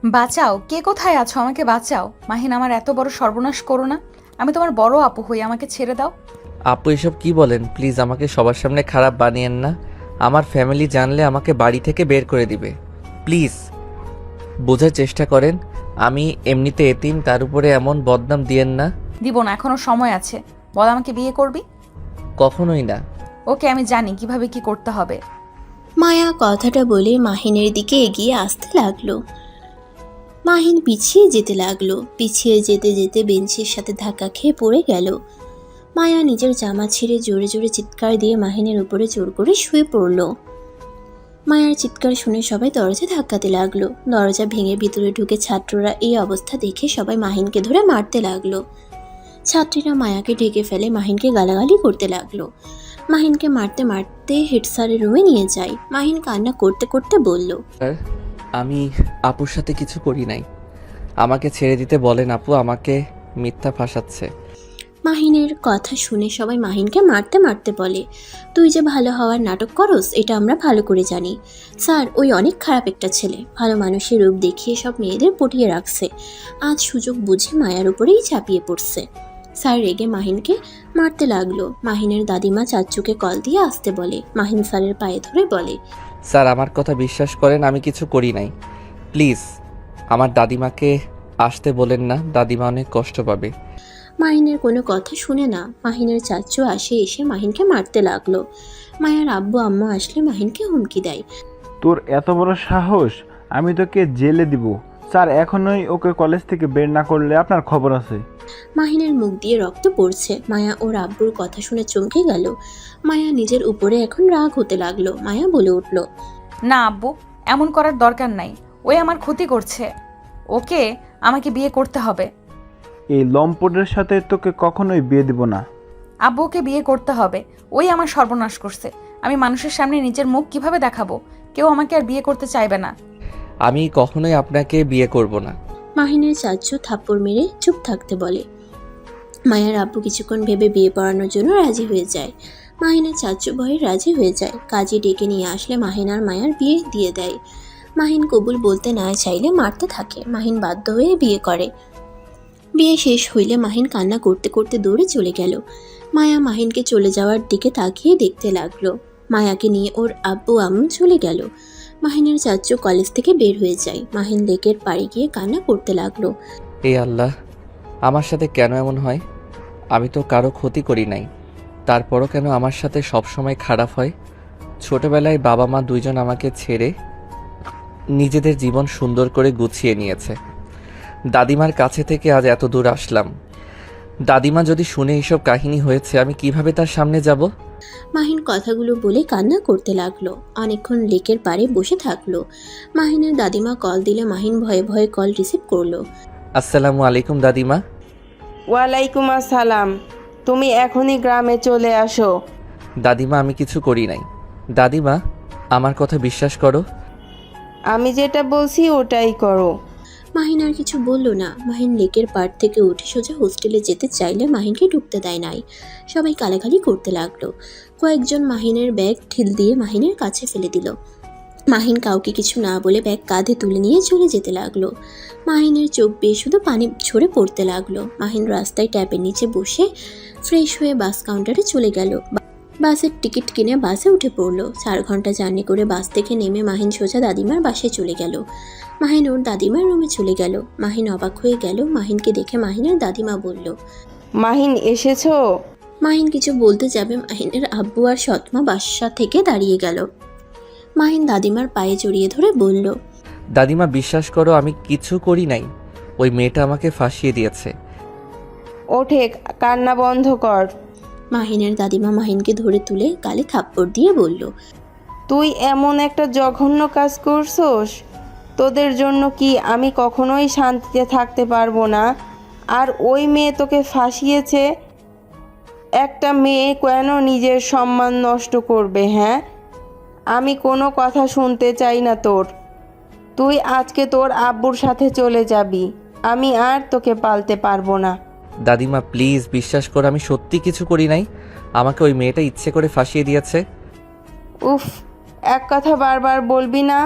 বাঁচাও, কে কোথায় আছো? আমাকে বাঁচাও। মাহিন, আমার এত বড় সর্বনাশ করো না। আমি তোমার বড় আপু হই, আমাকে ছেড়ে দাও। আপু এসব কি বলেন? প্লিজ আমাকে সবার সামনে খারাপ বানিয়েন না। আমার ফ্যামিলি জানলে আমাকে বাড়ি থেকে বের করে দিবে। প্লিজ বোঝার চেষ্টা করেন, আমি এমনিতে এতিম, তার উপরে এমন বদনাম দিয়েন না। দিব না, এখনো সময় আছে। বল, আমাকে বিয়ে করবি? কখনোই না। ওকে, আমি জানি কিভাবে কি করতে হবে। মায়া কথাটা বলে মাহিনের দিকে এগিয়ে আসতে লাগলো। মাহিন পিছিয়ে যেতে লাগলো। পিছিয়ে যেতে যেতে বেঞ্চের সাথে ধাক্কা খেয়ে পড়ে গেল। মায়া নিজের জামা ছিঁড়ে জোরে জোরে চিৎকার দিয়ে মাহিনের উপরে জোর করে শুয়ে পড়ল। মায়ার চিৎকার শুনে সবাই দরজা ধাক্কাতে লাগলো। দরজা ভেঙে ভিতরে ঢুকে ছাত্ররা এই অবস্থা দেখে সবাই মাহিনকে ধরে মারতে লাগলো। ছাত্রীরা মায়াকে ঢেকে ফেলে মাহিনকে গালাগালি করতে লাগলো। মাহিনকে মারতে মারতে হেড স্যারের রুমে নিয়ে যায়। মাহিন কান্না করতে করতে বলল, স্যার, আমি আপুর সাথে কিছু করি নাই, আমাকে ছেড়ে দিতে বলেন। আপু আমাকে মিথ্যা ফাঁসাচ্ছে। মাহিনের কথা শুনে সবাই মাহিনকে মারতে মারতে বলে, তুই যে ভালো হওয়ার নাটক করস এটা আমরা ভালো করে জানি। স্যার, ওই অনেক খারাপ একটা ছেলে, ভালো মানুষের রূপ দেখিয়ে সব মেয়েদের পটিয়ে রাখছে। আজ সুযোগ বুঝে মায়ার উপরেই ঝাঁপিয়ে পড়ছে। স্যার রেগে মাহিনকে মারতে লাগলো। মাহিনের দাদিমা চাচ্চুকে কল দিয়ে আসতে বলে। মাহিন স্যারের পায়ে ধরে বলে, স্যার আমার কথা বিশ্বাস করেন, আমি কিছু করি নাই। প্লিজ আমার দাদিমাকে আসতে বলেন না, দাদিমা অনেক কষ্ট পাবে। মাহিনের কোনো কথা শুনে না। মাহিনের চাচ্চু আসে, এসে মাহিনকে মারতে লাগলো। মায়ার আব্বু আম্মু আসলে মাহিনকে হুমকি দেয়। তোর এত বড় সাহস, আমি তোকে জেলে দিব। স্যার এখনই ওকে কলেজ থেকে বের না করলে আপনার খবর আছে। মাহিনের মুখ দিয়ে রক্ত পড়ছে। মায়া ওর আব্বুর কথা শুনে চমকে গেল। মায়া নিজের উপরে এখন রাগ হতে লাগলো। মায়া বলে উঠল, না আব্বু, এমন করার দরকার নাই। ওই আমার ক্ষতি করছে। ওকে আমাকে বিয়ে করতে হবে। এই লম্পটের সাথে তোকে কখনোই বিয়ে দিব না। আব্বুকে বিয়ে করতে হবে। ওই আমার সর্বনাশ করছে। আমি মানুষের সামনে নিজের মুখ কিভাবে দেখাবো? কেউ আমাকে আর বিয়ে করতে চাইবে না। আমি কখনোই আপনাকে বিয়ে করব না। মাহিনের চাচ্চু থাপ্পড় মেরে চুপ থাকতে বলে। মায়ার আব্বু কিছুক্ষণ ভেবে বিয়ে পড়ানোর জন্য রাজি হয়ে যায়। মাহিনের চাচ্চু ভয়ে রাজি হয়ে যায়। কাজে ডেকে নিয়ে আসলে মাহিন আর মায়ার বিয়ে দিয়ে দেয়। মাহিন কবুল বলতে না চাইলে মারতে থাকে। মাহিন বাধ্য হয়ে বিয়ে করে। বিয়ে শেষ হইলে মাহিন কান্না করতে করতে দৌড়ে চলে গেল। মায়া মাহিনকে চলে যাওয়ার দিকে তাকিয়ে দেখতে লাগলো। মায়াকে নিয়ে ওর আব্বু আম্মু চলে গেল। মাহিনের চাচ্চু কলেজ থেকে বের হয়ে যায়। মাহিন লেকের পাড়ে গিয়ে কান্না করতে লাগলো। এই আল্লাহ, আমার সাথে কেন এমন হয়? আমি তো কারো ক্ষতি করি নাই, তারপরও কেন আমার সাথে সব সময় খারাপ হয়? ছোটবেলায় বাবা মা দুইজন আমাকে ছেড়ে নিজেদের জীবন সুন্দর করে গুছিয়ে নিয়েছে। দাদিমার কাছে থেকে আজ এত দূর আসলাম। দাদিমা যদি শুনে এইসব কাহিনী হয়েছে, আমি কিভাবে তার সামনে যাব? মাহিন কথাগুলো বলে কান্না করতে লাগলো। অনেকক্ষণ লেকের পাড়ে বসে থাকলো। মাহিনের দাদিমা কল দিলে মাহিন ভয়ে ভয়ে কল রিসিভ করলো। আসসালামু আলাইকুম দাদিমা। ওয়ালাইকুম আসসালাম। তুমি এখনই গ্রামে চলে আসো। দাদিমা আমি কিছু করি নাই। দাদিমা আমার কথা বিশ্বাস করো। আমি যেটা বলছি ওটাই করো। মাহিন আর কিছু বলল না। মাহিন লেকের পাড় থেকে উঠে সোজা হোস্টেলে যেতে চাইলে মাহিনকে ঢুকতে দেয় নাই। সবাই গালাগালি করতে লাগলো। কয়েকজন মাহিনের ব্যাগ ঢিল দিয়ে মাহিনের কাছে ফেলে দিল। মাহিন কাউকে কিছু না বলে ব্যাগ কাঁধে তুলে নিয়ে চলে যেতে লাগলো। মাহিনের চোখ বেয়ে শুধু পানি ঝরে পড়তে লাগলো। মাহিন রাস্তায় ট্যাপের নিচে বসে ফ্রেশ হয়ে বাস কাউন্টারে চলে গেল। বাসের টিকিট কিনে বাসে উঠে পড়লো। 4 ঘন্টা জার্নি করে বাস থেকে নেমে মাহিন সোজা দাদিমার বাসায় চলে গেল। মাহিন ওর দাদিমার রুমে চলে গেল। মাহিন অবাক হয়ে গেল। মাহিনকে দেখে মাহিনের দাদিমা বলল, মাহিন এসেছো? মাহিন কিছু বলতে যাবে মাহিনের আব্বু আর সৎমা বাসা থেকে দাঁড়িয়ে গেল। মাহিন দাদিমার পায়ে জড়িয়ে ধরে বলল, দাদিমা বিশ্বাস করো, আমি কিছু করি নাই। ওই মেয়েটা আমাকে ফাঁসিয়ে দিয়েছে। ওঠে, কান্না বন্ধ কর। মাহিনের দাদিমা মাহিনকে ধরে তুলে গালে থাপ্পড় দিয়ে বলল, তুই এমন একটা জঘন্য কাজ করছোস, তোদের জন্য কি আমি কখনোই শান্তিতে থাকতে পারবো না? আর ওই মেয়ে তোকে ফাঁসিয়েছে। একটা মেয়ে কেন নিজের সম্মান নষ্ট করবে? হ্যাঁ, আমি কোনো কথা শুনতে চাই না তোর। তুই আজকে তোর আব্বুর সাথে চলে যাবি। আমি আর তোকে পালতে পারবো না। দাদিমা প্লিজ বিশ্বাস করো, আমি সত্যি কিছু করি নাই। আমাকে ওই মেয়েটা ইচ্ছে করে ফাঁসিয়ে দিয়েছে। উফ, এক কথা বারবার বলবি না।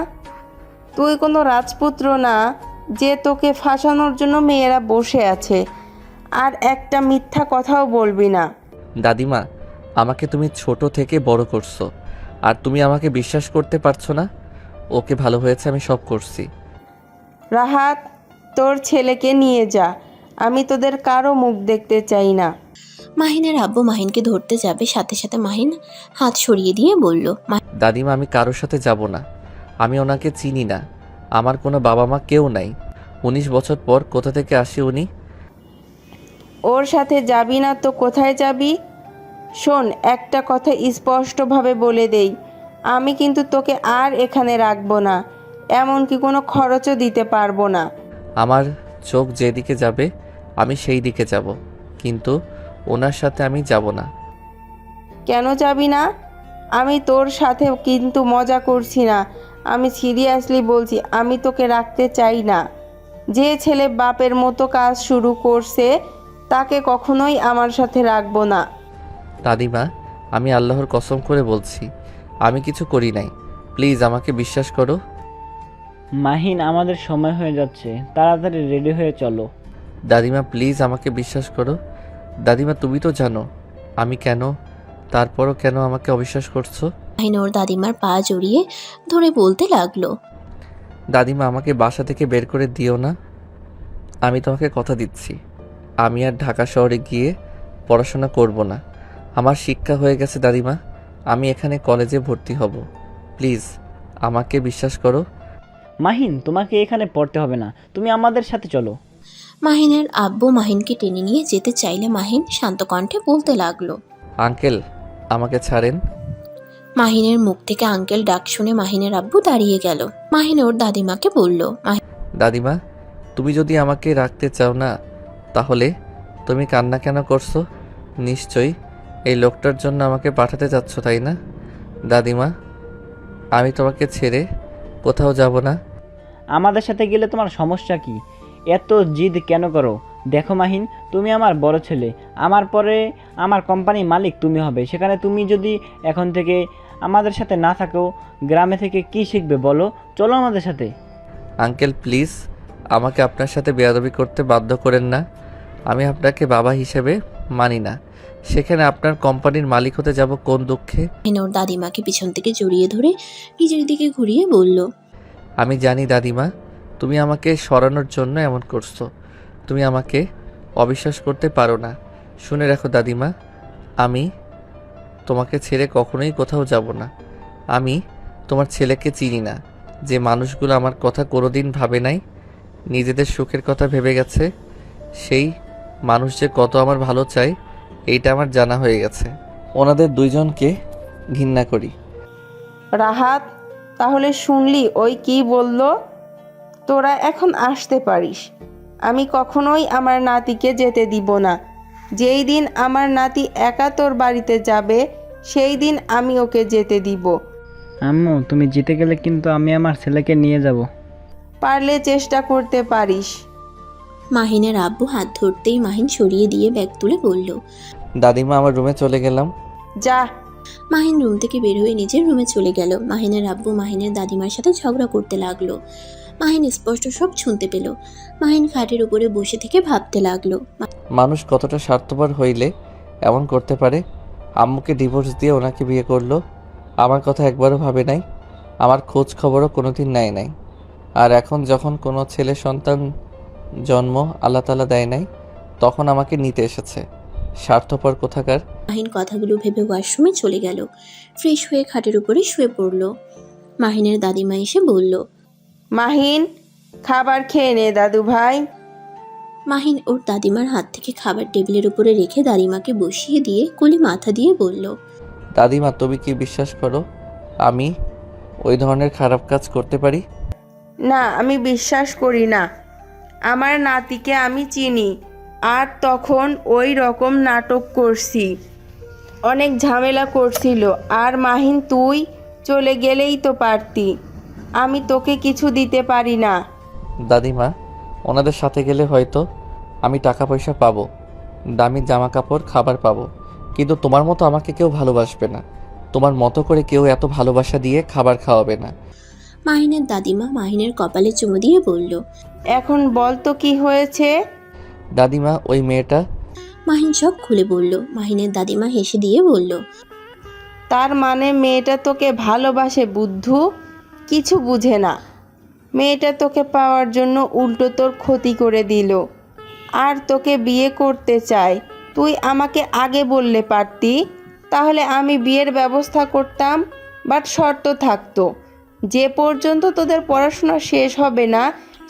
তুই কোনো রাজপুত্র না যে তোকে ফাঁসানোর জন্য মেয়েরা বসে আছে। আর একটা মিথ্যা কথাও বলবি না। দাদিমা, আমাকে তুমি ছোট থেকে বড় করছো, আর তুমি আমাকে বিশ্বাস করতে পারছো না? ওকে, ভালো হয়েছে, আমি সব করছি। রাহাত, তোর ছেলেকে নিয়ে যা। আমি তোদের কারো মুখ দেখতে চাই না। মাহিনের আব্বু মাহিনকে ধরতে যাবে, সাথে সাথে মাহিন হাত সরিয়ে দিয়ে বলল, দাদিমা, আমি কারোর সাথে যাব না। আমি ওনাকে চিনি না। আমার কোনো বাবা মা কেউ নাই। 19 বছর পর কোথা থেকে আসে উনি? ওর সাথে যাবি না তো কোথায় যাবি? শোন, একটা কথা স্পষ্টভাবে বলে দেই, আমি কিন্তু তোকে আর এখানে রাখবো না, এমনকি কোনো খরচও দিতে পারবো না। আমার চোখ যেদিকে যাবে আমি সেই দিকে যাব, কিন্তু ওনার সাথে আমি যাব না। কেন যাবি না? আমি তোর সাথে কিন্তু মজা করছি না, আমি সিরিয়াসলি বলছি, আমি তোকে রাখতে চাই না। যে ছেলে বাপের মতো কাজ শুরু করছে তাকে কখনোই আমার সাথে রাখবো না। দাদিমা, আমি আল্লাহর কসম করে বলছি, আমি কিছু করি নাই। প্লিজ আমাকে বিশ্বাস করো। মাহিন, আমাদের সময় হয়ে যাচ্ছে, তাড়াতাড়ি রেডি হয়ে চলো। দাদিমা, প্লিজ আমাকে বিশ্বাস করো। দাদিমা, তুমি তো জানো আমি কেন, তারপরও কেন আমাকে অবিশ্বাস করছো? মাহিন ওর দাদিমার পা জড়িয়ে ধরে বলতে লাগলো, দাদিমা, আমাকে বাসা থেকে বের করে দিও না। আমি তোমাকে কথা দিচ্ছি, আমি আর ঢাকা শহরে গিয়ে পড়াশোনা করব না। আমার শিক্ষা হয়ে গেছে দাদিমা, আমি এখানে কলেজে ভর্তি হব। প্লিজ আমাকে বিশ্বাস করো। মাহিন, তোমাকে এখানে পড়তে হবে না, তুমি আমাদের সাথে চলো। মাহিনের আব্বু মাহিনকে টেনে নিয়ে যেতে চাইলে মাহিন শান্ত কণ্ঠে বলতে লাগলো, আঙ্কেল, আমাকে ছাড়েন। মাহিনের মুখ থেকে আঙ্কেল ডাক শুনে মাহিনের আব্বু দাঁড়িয়ে গেল। মাহিন ওর দাদিমাকে বলল, দাদিমা, তুমি যদি আমাকে রাখতে চাও না, তাহলে তুমি কান্না কেন করছো? নিশ্চয়ই এই লোকটার জন্য আমাকে পাঠাতে চাচ্ছ, তাই না? দাদিমা, আমি তোমাকে ছেড়ে কোথাও যাব না। আমাদের সাথে গেলে তোমার সমস্যা কি? এত জিদ কেন করো? দেখো মাহিন, তুমি আমার বড় ছেলে, আমার পরে আমার কোম্পানির মালিক তুমি হবে। সেখানে তুমি যদি এখন থেকে আমাদের সাথে না থাকো, গ্রামে থেকে কি শিখবে বলো? চলো আমাদের সাথে। আঙ্কেল, প্লিজ আমাকে আপনার সাথে বেয়াদবি করতে বাধ্য করেন না। আমি আপনাকে বাবা হিসেবে মানি না, সেখানে আপনার কোম্পানির মালিক হতে যাব কোন দুঃখে? মাহিন ওর দাদিমাকে পিছন থেকে জড়িয়ে ধরে নিজের দিকে ঘুরিয়ে বলল, আমি জানি দাদিমা, তুমি আমাকে সরানোর জন্য এমন করছো। তুমি আমাকে অবিশ্বাস করতে পারো না। শুনে রাখো দাদিমা, আমি তোমাকে ছেড়ে কখনোই কোথাও যাব না। আমি তোমার ছেলেকে চিনি না, যে মানুষগুলো আমার কথা কোনোদিন ভাবে নাই, নিজেদের সুখের কথা ভেবে গেছে, সেই মানুষ যে কত আমার ভালো চায় এইটা আমার জানা হয়ে গেছে। ওনাদের দুইজনকে ঘৃণা করি। রাহাত, তাহলে শুনলি ওই কি বলল? তোরা এখন আসতে পারিস। আমি কখনোই আমার নাতিকে যেতে দিব না। যেই দিন আমার নাতি একা তোর বাড়িতে যাবে সেই দিন আমি ওকে যেতে দিব। আম্মু, তুমি জিতে গেলে কিন্তু আমি আমার ছেলেকে নিয়ে যাব। পারলে চেষ্টা করতে পারিস। মাহিনের আব্বু হাত ধরতেই মাহিন সরিয়ে দিয়ে ব্যাগ তুলে বলল, দাদিমা, আমার রুমে চলে গেলাম। যা। মাহিন রুম থেকে বের হয়ে নিজের রুমে চলে গেল। মাহিনের আব্বু মাহিনের দাদিমার সাথে ঝগড়া করতে লাগলো। মাহিন স্পষ্ট সব শুনতে পেল। মাহিন খাটের উপরে বসে থেকে ভাবতে লাগলো, মানুষ কতটা স্বার্থপর হইলে এমন করতে পারে? আম্মুকে ডিভোর্স দিয়ে ওনাকে বিয়ে করলো, আমার কথা একবারও ভাবে নাই, আমার খোঁজ খবরও কোনোদিন নেয় নাই। আর এখন যখন কোনো ছেলে সন্তান জন্ম আল্লাহ তাআলা দেয় নাই, তখন আমাকে নিতে এসেছে। স্বার্থপর কোথাকার। মাহিন কথাগুলো ভেবে ওয়াশরুমে চলে গেল। ফ্রেশ হয়ে খাটের উপরে শুয়ে পড়ল। মাহিনের দাদিমা এসে বলল, মাহিন, খাবার খেয়ে নে দাদু ভাই। মাহিন ওর দাদিমার হাত থেকে খাবার টেবিলের উপরে রেখে দাদিমাকে বসিয়ে দিয়ে কোলে মাথা দিয়ে বলল, দাদিমা, তুমি কি বিশ্বাস করো আমি ওই ধরনের খারাপ কাজ করতে পারি? না, আমি বিশ্বাস করি না। আমার নাতিকে আমি চিনি, আর তখন ওই রকম নাটক করছি, অনেক ঝামেলা করছিল। আর মাহিন, তুই চলে গেলেই তো পারতি। আমি তোকে কিছু দিতে পারি না। দাদিমা, ওনাদের সাথে গেলে হয়তো আমি টাকা পয়সা পাবো, দামি জামা কাপড়, খাবার পাবো, কিন্তু তোমার মতো আমাকে কেউ ভালোবাসবে না। তোমার মতো করে কেউ এত ভালোবাসা দিয়ে খাবার খাওয়াবে না। মাহিনের দাদিমা মাহিনের কপালে চুমু দিয়ে বলল। এখন বল তো কি হয়েছে? দাদিমা, ওই মেয়েটা। মাহিন সব খুলে বলল। মাহিনের দাদিমা হেসে দিয়ে বলল। তার মানে মেয়েটা তোকে ভালোবাসে বুদ্ধু? কিছু বুঝে না। মেয়েটা তোকে পাওয়ার জন্য উল্টো তোর ক্ষতি করে দিল আর তোকে বিয়ে করতে চায়। তুই আমাকে আগে বললে পারতি, তাহলে আমি বিয়ের ব্যবস্থা করতাম। বাট শর্ত থাকতো, যে পর্যন্ত তোদের পড়াশোনা শেষ হবে না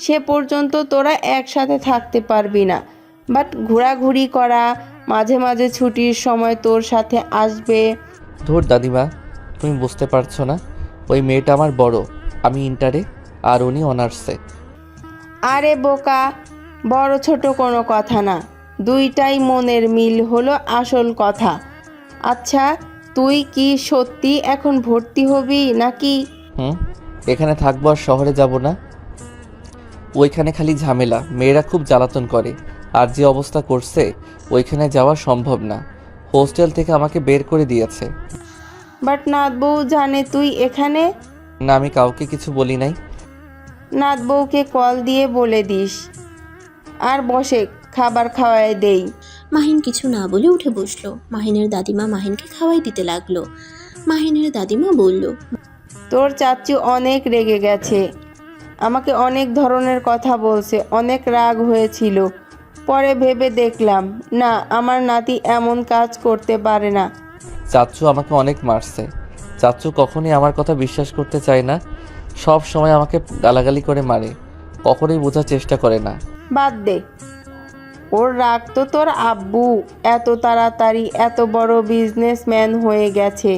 সে পর্যন্ত তোরা একসাথে থাকতে পারবি না। বাট ঘোরাঘুরি করা, মাঝে মাঝে ছুটির সময় তোর সাথে আসবে। ধুর দাদিমা, তুমি বুঝতে পারছো না। ওই মেয়েটা আমার বড়, আমি ইন্টারে আর উনি অনার্সে। আরে বোকা, বড় ছোট কোনো কথা না, দুইটাই মনের মিল হলো আসল কথা। আচ্ছা, তুই কি সত্যি এখন ভর্তি হবি নাকি? এখানে থাকবো আর শহরে যাব না। ওইখানে খালি ঝামেলা, মেয়েরা খুব জ্বালাতন করে। আর যে অবস্থা করছে ওইখানে যাওয়া সম্ভব না। হোস্টেল থেকে আমাকে বের করে দিয়েছে। বাট নাথ বউ জানে তুই এখানে? না, আমি কাউকে কিছু বলি নাই। নাথ বউকে কল দিয়ে বলে দিস। আর বসে, খাবার খাওয়ায় দেই। মাহিন কিছু না বলে উঠে বসলো। মাহিনের দাদিমা মাহিনকে খাওয়াই দিতে লাগলো। মাহিনের দাদিমা বলল। তোর চাচু অনেক রেগে গেছে, আমাকে অনেক ধরনের কথা বলছে, অনেক রাগ হয়েছিল। পরে ভেবে দেখলাম না, আমার নাতি এমন কাজ করতে পারে না। চাচ্চু আমাকে অনেক মারছে। চাচ্চু কখনোই আমার কথা বিশ্বাস করতে চায় না, সব সময় আমাকে গালাগালি করে মারে, কখনোই বোঝার চেষ্টা করে না। বাদ দে, ওর রাগ তো তোর আব্বু এত তাড়াতাড়ি এত বড় বিজনেসম্যান হয়ে গেছে,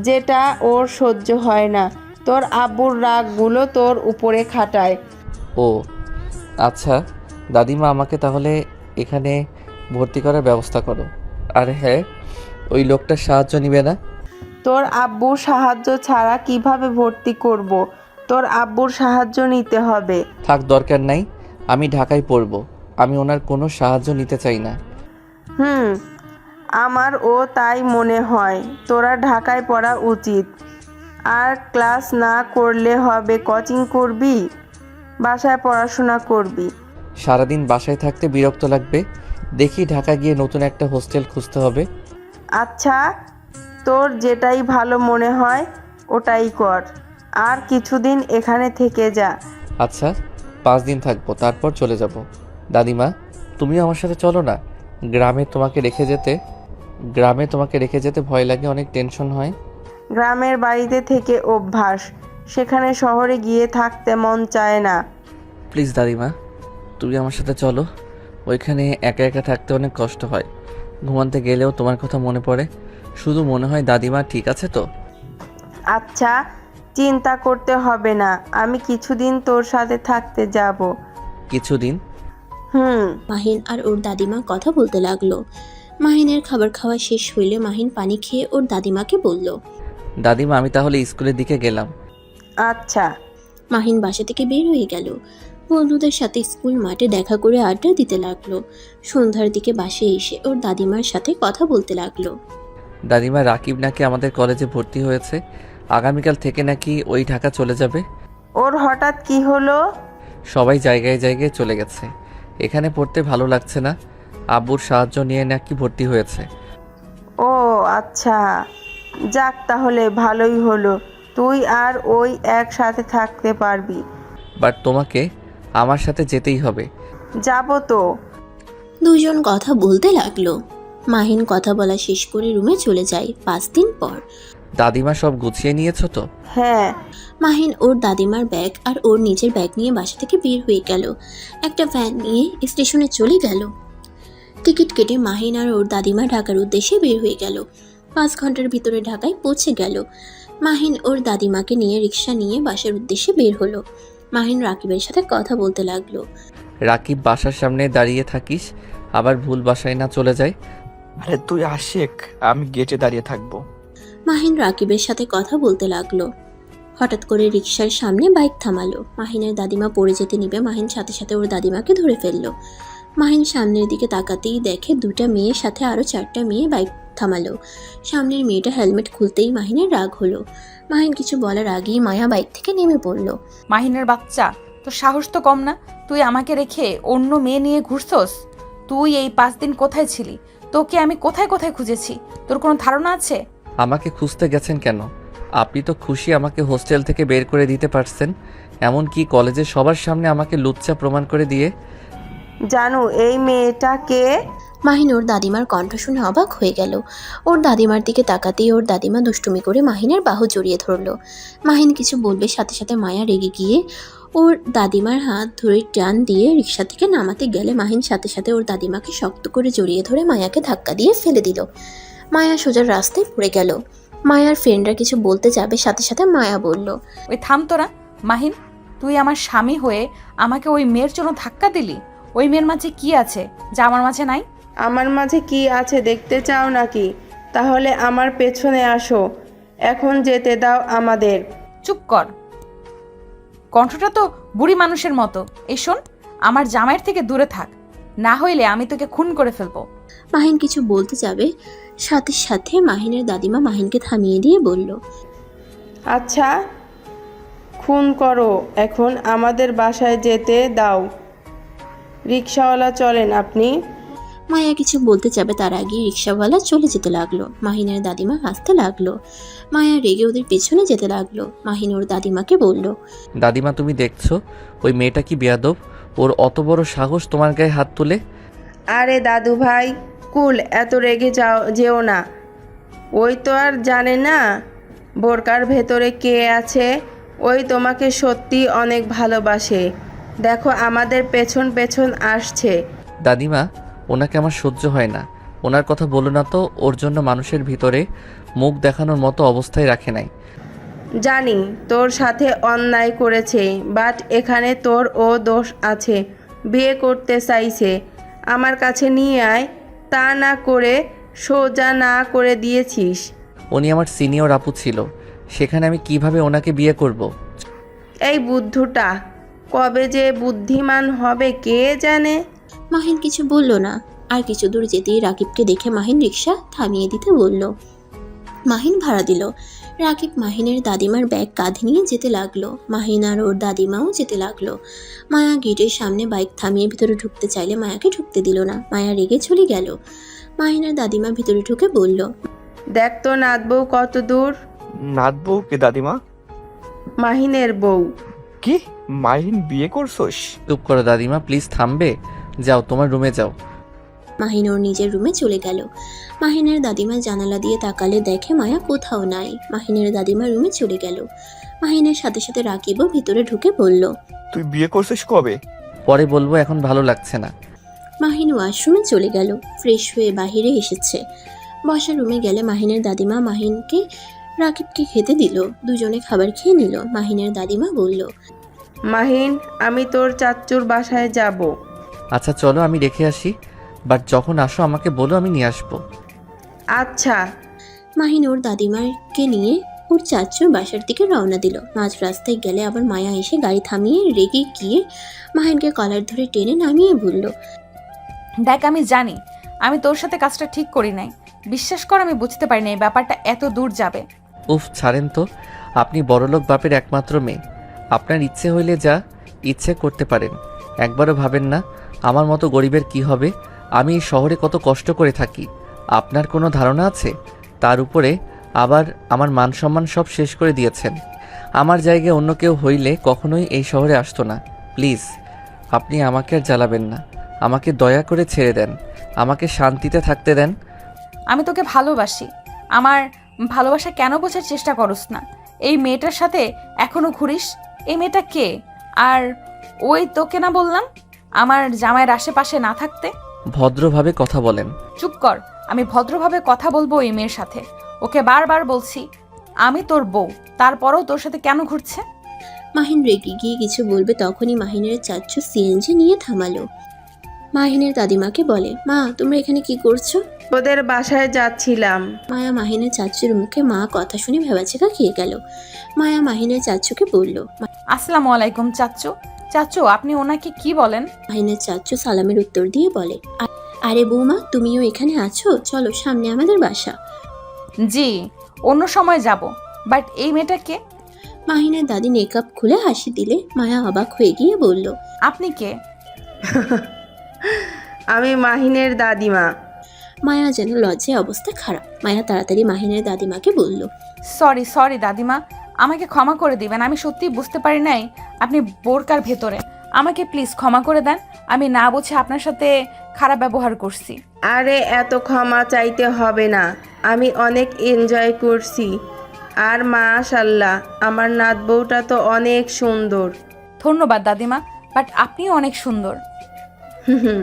যেটা ওর সহ্য হয় না। তোর আব্বুর রাগগুলো তোর উপরে খাটায়। ও আচ্ছা দাদিমা, আমাকে তাহলে এখানে ভর্তি করার ব্যবস্থা করো। আর হ্যাঁ, ওই লোকটার সাহায্য নিবে না? তোর আব্বুর সাহায্য ছাড়া কিভাবে ভর্তি করব? তোর আব্বুর সাহায্য নিতে হবে। থাক, দরকার নাই, আমি ঢাকায় পড়ব। আমি ওনার কোনো সাহায্য নিতে চাই না। আমারও তাই মনে হয়। তোরা ঢাকায় পড়া উচিত। আর ক্লাস না করলে হবে, কোচিং করবি, বাসায় পড়াশোনা করবি। সারাদিন বাসায় থাকতে বিরক্ত লাগবে, দেখি ঢাকা গিয়ে নতুন একটা হোস্টেল খুঁজতে হবে। আচ্ছা, তোর যেটাই ভালো মনে হয় ওটাই কর। আর কিছুদিন এখানে থেকে যা। আচ্ছা, 5 দিন থাকবো, তারপর চলে যাব। দাদিমা, তুমিও আমার সাথে চলো না। গ্রামে তোমাকে রেখে যেতে ভয় লাগে, অনেক টেনশন হয়। গ্রামের বাড়িতে থেকে অভ্যাস, সেখানে শহরে গিয়ে থাকতে মন চায় না। প্লিজ দাদিমা, তুমি আমার সাথে চলো। ওইখানে একা একা থাকতে অনেক কষ্ট হয়। ঘুমাতে গেলেও তোমার কথা মনে পড়ে, শুধু মনে হয় দাদিমা ঠিক আছে তো। আচ্ছা, চিন্তা করতে হবে না, আমি কিছুদিন তোর সাথে থাকতে যাব। কিছুদিন? মাহিন আর ওর দাদিমা কথা বলতে লাগলো। মাহিনের খাবার খাওয়া শেষ হইলে মাহিন পানি খেয়ে ওর দাদিমাকে বলল। দাদিমা, আমি তাহলে স্কুলের দিকে গেলাম। আচ্ছা। মাহিন বাসা থেকে বের হয়ে গেল। বন্ধুদের সাথে স্কুল মাঠে দেখা করে আড্ডা দিতে লাগলো। সন্ধ্যার দিকে বাসে এসে ওর দাদিমার সাথে কথা বলতে লাগলো। দাদিমা, রাকিব নাকি আমাদের কলেজে ভর্তি হয়েছে, আগামীকাল থেকে নাকি ওই ঢাকা চলে যাবে। ওর হঠাৎ কি হলো? সবাই জায়গায় জায়গায় চলে গেছে, এখানে পড়তে ভালো লাগছে না, আব্বুর সাহায্য নিয়ে নাকি ভর্তি হয়েছে। ও আচ্ছা, যাক তাহলে ভালোই হলো, তুই আর ওই একসাথে থাকতে পারবি। বাট তোমাকে আমার সাথে যেতেই হবে। যাব তো। দুজন কথা বলতে লাগলো। মাহিন কথা বলা শেষ করে রুমে চলে যায়। 5 দিন পর দাদিমা, সব গুছিয়ে নিয়েছো তো? হ্যাঁ। মাহিন ওর দাদিমার ব্যাগ আর ওর নিজের ব্যাগ নিয়ে বাসা থেকে বের হয়ে গেল। একটা ভ্যান নিয়ে স্টেশনে চলে গেল। টিকিট কেটে মাহিন আর ওর দাদিমা ঢাকার উদ্দেশ্যে বের হয়ে গেল। 5 ঘন্টার ভিতরে ঢাকায় পৌঁছে গেল। মাহিন ওর দাদিমাকে নিয়ে রিক্সা নিয়ে বাসার উদ্দেশ্যে বের হলো। মাহিন রাকিবের সাথে কথা বলতে লাগলো। রাকিব, বাসার সামনে দাঁড়িয়ে থাকিস, আবার ভুল বাসায় না চলে যায়। আরে তুই আশিক, আমি গেটে দাঁড়িয়ে থাকবো। মাহিন রাকিবের সাথে কথা বলতে লাগলো। হঠাৎ করে রিক্সার সামনে বাইক থামালো। মাহিনের দাদিমা পড়ে যেতে নিবে, মাহিন সাথে সাথে ওর দাদিমাকে ধরে ফেললো। মাহিন সামনের দিকে তাকাতেই দেখে দুটা মেয়ের সাথে আরও 4টা মেয়ে বাইক থামালো। সামনের মেয়েটা হেলমেট খুলতেই মাহিনের রাগ হলো। মাহিন কিছু বলার আগেই মায়া বাইক থেকে নেমে পড়ল। মাহিনের বাচ্চা, তোর সাহস তো কম না। তুই আমাকে রেখে অন্য মেয়ে নিয়ে ঘুরছস? তুই এই 5 দিন কোথায় ছিলি? তোকে আমি কোথায় কোথায় খুঁজেছি, তোর কোনো ধারণা আছে? আমাকে খুঁজতে গেছেন কেন? আপনি তো খুশি আমাকে হোস্টেল থেকে বের করে দিতে পারছেন, এমনকি কলেজে সবার সামনে আমাকে লুচ্চা প্রমাণ করে দিয়ে। জানো এই মেয়েটা কে? মাহিন ওর দাদিমার কণ্ঠ শুনে অবাক হয়ে গেল। ওর দাদিমার দিকে তাকাতেই ওর দাদিমা দুষ্টুমি করে মাহিনের বাহু জড়িয়ে ধরলো। মাহিন কিছু বলবে, সাথে সাথে মায়া রেগে গিয়ে ওর দাদিমার হাত ধরে টান দিয়ে রিক্সা থেকে নামাতে গেলে মাহিন সাথে সাথে ওর দাদিমাকে শক্ত করে জড়িয়ে ধরে মায়াকে ধাক্কা দিয়ে ফেলে দিল। মায়া সোজা রাস্তায় পড়ে গেল। মায়ার ফ্রেন্ডরা কিছু বলতে যাবে, সাথে সাথে মায়া বলল, ওই থাম তোরা। মাহিন, তুই আমার স্বামী হয়ে আমাকে ওই মেয়ের জন্য ধাক্কা দিলি? ওই মেয়ের মাঝে কি আছে যা আমার মাঝে নাই? আমার মাঝে কি আছে দেখতে চাও নাকি? তাহলে আমার পেছনে আসো, এখন যেতে দাও আমাদের। চুপ কর, কণ্ঠটা তো বুড়ি মানুষের মতো। এই শোন, আমার জামাইয়ের থেকে দূরে থাক, না হইলে আমি তোকে খুন করে ফেলবো। মাহিন কিছু বলতে যাবে, সাথে সাথে মাহিনের দাদিমা মাহিনকে থামিয়ে দিয়ে বলল, আচ্ছা খুন করো, এখন আমাদের বাসায় যেতে দাও। রিক্সাওয়ালা চলেন আপনি। মায়া কিছু বলতে যাবে, তার আগে রিক্সাওয়ালা চলে যেতে লাগলো। মাহিনের দাদিমা হাসতে লাগলো। মায়া রেগে ওদের পিছনে যেতে লাগলো। মাহিন ওর দাদিমাকে বলল, দাদিমা তুমি দেখছো ওই মেয়েটা কি বেয়াদব? ওর অত বড় সাহস তোমার গায়ে হাত তুলে। আরে দাদু ভাই, কুল, এত রেগে যেও না। ওই তো আর জানে না বোরকার ভেতরে কে আছে। ওই তোমাকে সত্যি অনেক ভালোবাসে। দেখো আমাদের পেছন পেছন আসছে। দাদিমা, ওনাকে আমার সহ্য হয় না। ওনার কথা বলো না তো, ওর জন্য মানুষের ভিতরে মুখ দেখানোর মতো অবস্থায় রাখে নাই। জানি তোর সাথে অন্যায় করেছে, বাট এখানে তোর ও দোষ আছে। বিয়ে করতে চাইছে, আমার কাছে নিয়ে আয়, তা না করে সোজা না করে দিয়েছিস। উনি আমার সিনিয়র আপু ছিল, সেখানে আমি কিভাবে ওনাকে বিয়ে করব? এই বুদ্ধুটা কবে যে বুদ্ধিমান হবে কে জানে। মাহিন কিছু বলল না। আর কিছু দূর যেতেই রাকিবকে দেখে মাহিন রিক্সা থামিয়ে দিতে বলল। মাহিন ভাড়া দিল। রাকিব মাহিনের দাদিমার ব্যাগ কাঁধে নিয়ে যেতে লাগলো। মাহিন আর ওর দাদিমাও যেতে লাগলো। মায়া গেটের সামনে বাইক থামিয়ে ভিতরে ঢুকতে চাইলে মায়াকে ঢুকতে দিল না। মায়া রেগে চলে গেল। মাহিনের দাদিমা ভিতরে ঢুকে বলল, দেখ তো নাত বউ কত দূর। নাত বউ কে দাদিমা? মাহিনের বউ। কি, মাহিন বিয়ে করছোস? চুপ করো দাদিমা, প্লিজ থামবে? যাও তোমার রুমে যাও। মাহিন ওর নিজের রুমে চলে গেল। মাহিনের দাদিমা জানালা দিয়ে তাকালে দেখে মায়া কোথাও নাই। মাহিনের দাদিমা রুমে চলে গেল। মাহিনের সাথে সাথে রাকিবও ভিতরে ঢুকে বলল, তুই বিয়ে করছিস কবে? পরে বলবো, এখন ভালো লাগছে না। মাহিন ওয়াশরুমে চলে গেল। ফ্রেশ হয়ে বাহিরে এসেছে। বসার রুমে গেলে মাহিনের দাদিমা মাহিনকে রাকিবকে খেতে দিল। দুজনে খাবার খেয়ে নিল। মাহিনের দাদিমা বলল, মাহিন, আমি তোর চাচ্চুর বাসায় যাব। আচ্ছা চলো, আমি রেখে আসি, বাট যখন আসো আমাকে বলো, আমি নিয়ে আসবো। আচ্ছা। মাহিন ওর দাদিমাকে নিয়ে ওর চাচুর বাসার দিকে রওনা দিল। মাঝ রাস্তায় গেলে আবার মায়া এসে গাড়ি থামিয়ে রেগে গিয়ে মাহিনকে কলার ধরে টেনে নামিয়ে বলল, দেখ, আমি জানি আমি তোর সাথে কাজটা ঠিক করি নাই। বিশ্বাস কর, আমি বুঝতে পারি নাই ব্যাপারটা এত দূর যাবে। উফ, ছাড়েন তো। আপনি বড়লোক বাপের একমাত্র মেয়ে। আপনার ইচ্ছে হইলে যা ইচ্ছে করতে পারেন। একবারও ভাবেন না আমার মতো গরিবের কি হবে? আমি এই শহরে কত কষ্ট করে থাকি, আপনার কোনো ধারণা আছে? তার উপরে আবার আমার মান সম্মান সব শেষ করে দিয়েছেন। আমার জায়গায় অন্য কেউ হইলে কখনোই এই শহরে আসতো না। প্লিজ, আপনি আমাকে আর জ্বালাবেন না। আমাকে দয়া করে ছেড়ে দেন, আমাকে শান্তিতে থাকতে দেন। আমি তোকে ভালোবাসি। আমার ভালোবাসা কেন বোঝার চেষ্টা করস না? এই মেয়েটার সাথে এখনো ঘুরিস? এই মেয়েটা কে? আর ওই তোকে না বললাম আমার জামাইয়ের আশেপাশে না থাকতে? ভদ্রভাবে কথা বলেন। চুপ কর, আমি ভদ্রভাবে কথা বলবো এই মেয়ের সাথে। ওকে বারবার বলছি আমি তোর বউ, তারপরেও তোর সাথে কেন ঘুরছে? মাহিন রেগে গিয়ে কিছু বলবে, তখনই মাহিনের চাচু সিএনজি নিয়ে থামালো। মাহিনের দাদিমাকে বলে, মা তোমরা এখানে কি করছো? ওদের বাসায় যাচ্ছিলাম। মায়া মাহিনের চাচুর মুখে মা কথা শুনে ভেবাচেকা খেয়ে গেল। মায়া মাহিনের চাচুকে বলল, আসসালামু আলাইকুম চাচ্চু। চাচু আপনি ওনাকে কি বলেন? মাহিনের চাচু সালামের উত্তর দিয়ে বলে, আরে বৌমা, তুমিও এখানে আছো, চলো সামনে আমাদের বাসা। জি, অন্য সময় যাব, বাট এই মেয়েটাকে? মাহিনের দাদি মেকআপ খুলে হাসি দিলে মায়া অবাক হয়ে গিয়ে বলল, আপনি কে? আমি মাহিনের দাদিমা। মায়া যেন লজ্জায় অবস্থা খারাপ। মায়া তাড়াতাড়ি মাহিনের দাদিমাকে বলল, সরি দাদিমা, আমাকে ক্ষমা করে দিবেন। আমি সত্যিই বুঝতে পারি নাই আপনি বোরকার ভেতরে। আমাকে প্লিজ ক্ষমা করে দেন। আমি না বুঝে আপনার সাথে খারাপ ব্যবহার করছি। আরে এত ক্ষমা চাইতে হবে না, আমি অনেক এনজয় করছি। আর মাশাল্লাহ, আমার নাত বউটা তো অনেক সুন্দর। ধন্যবাদ দাদিমা, বাট আপনিও অনেক সুন্দর। হুম,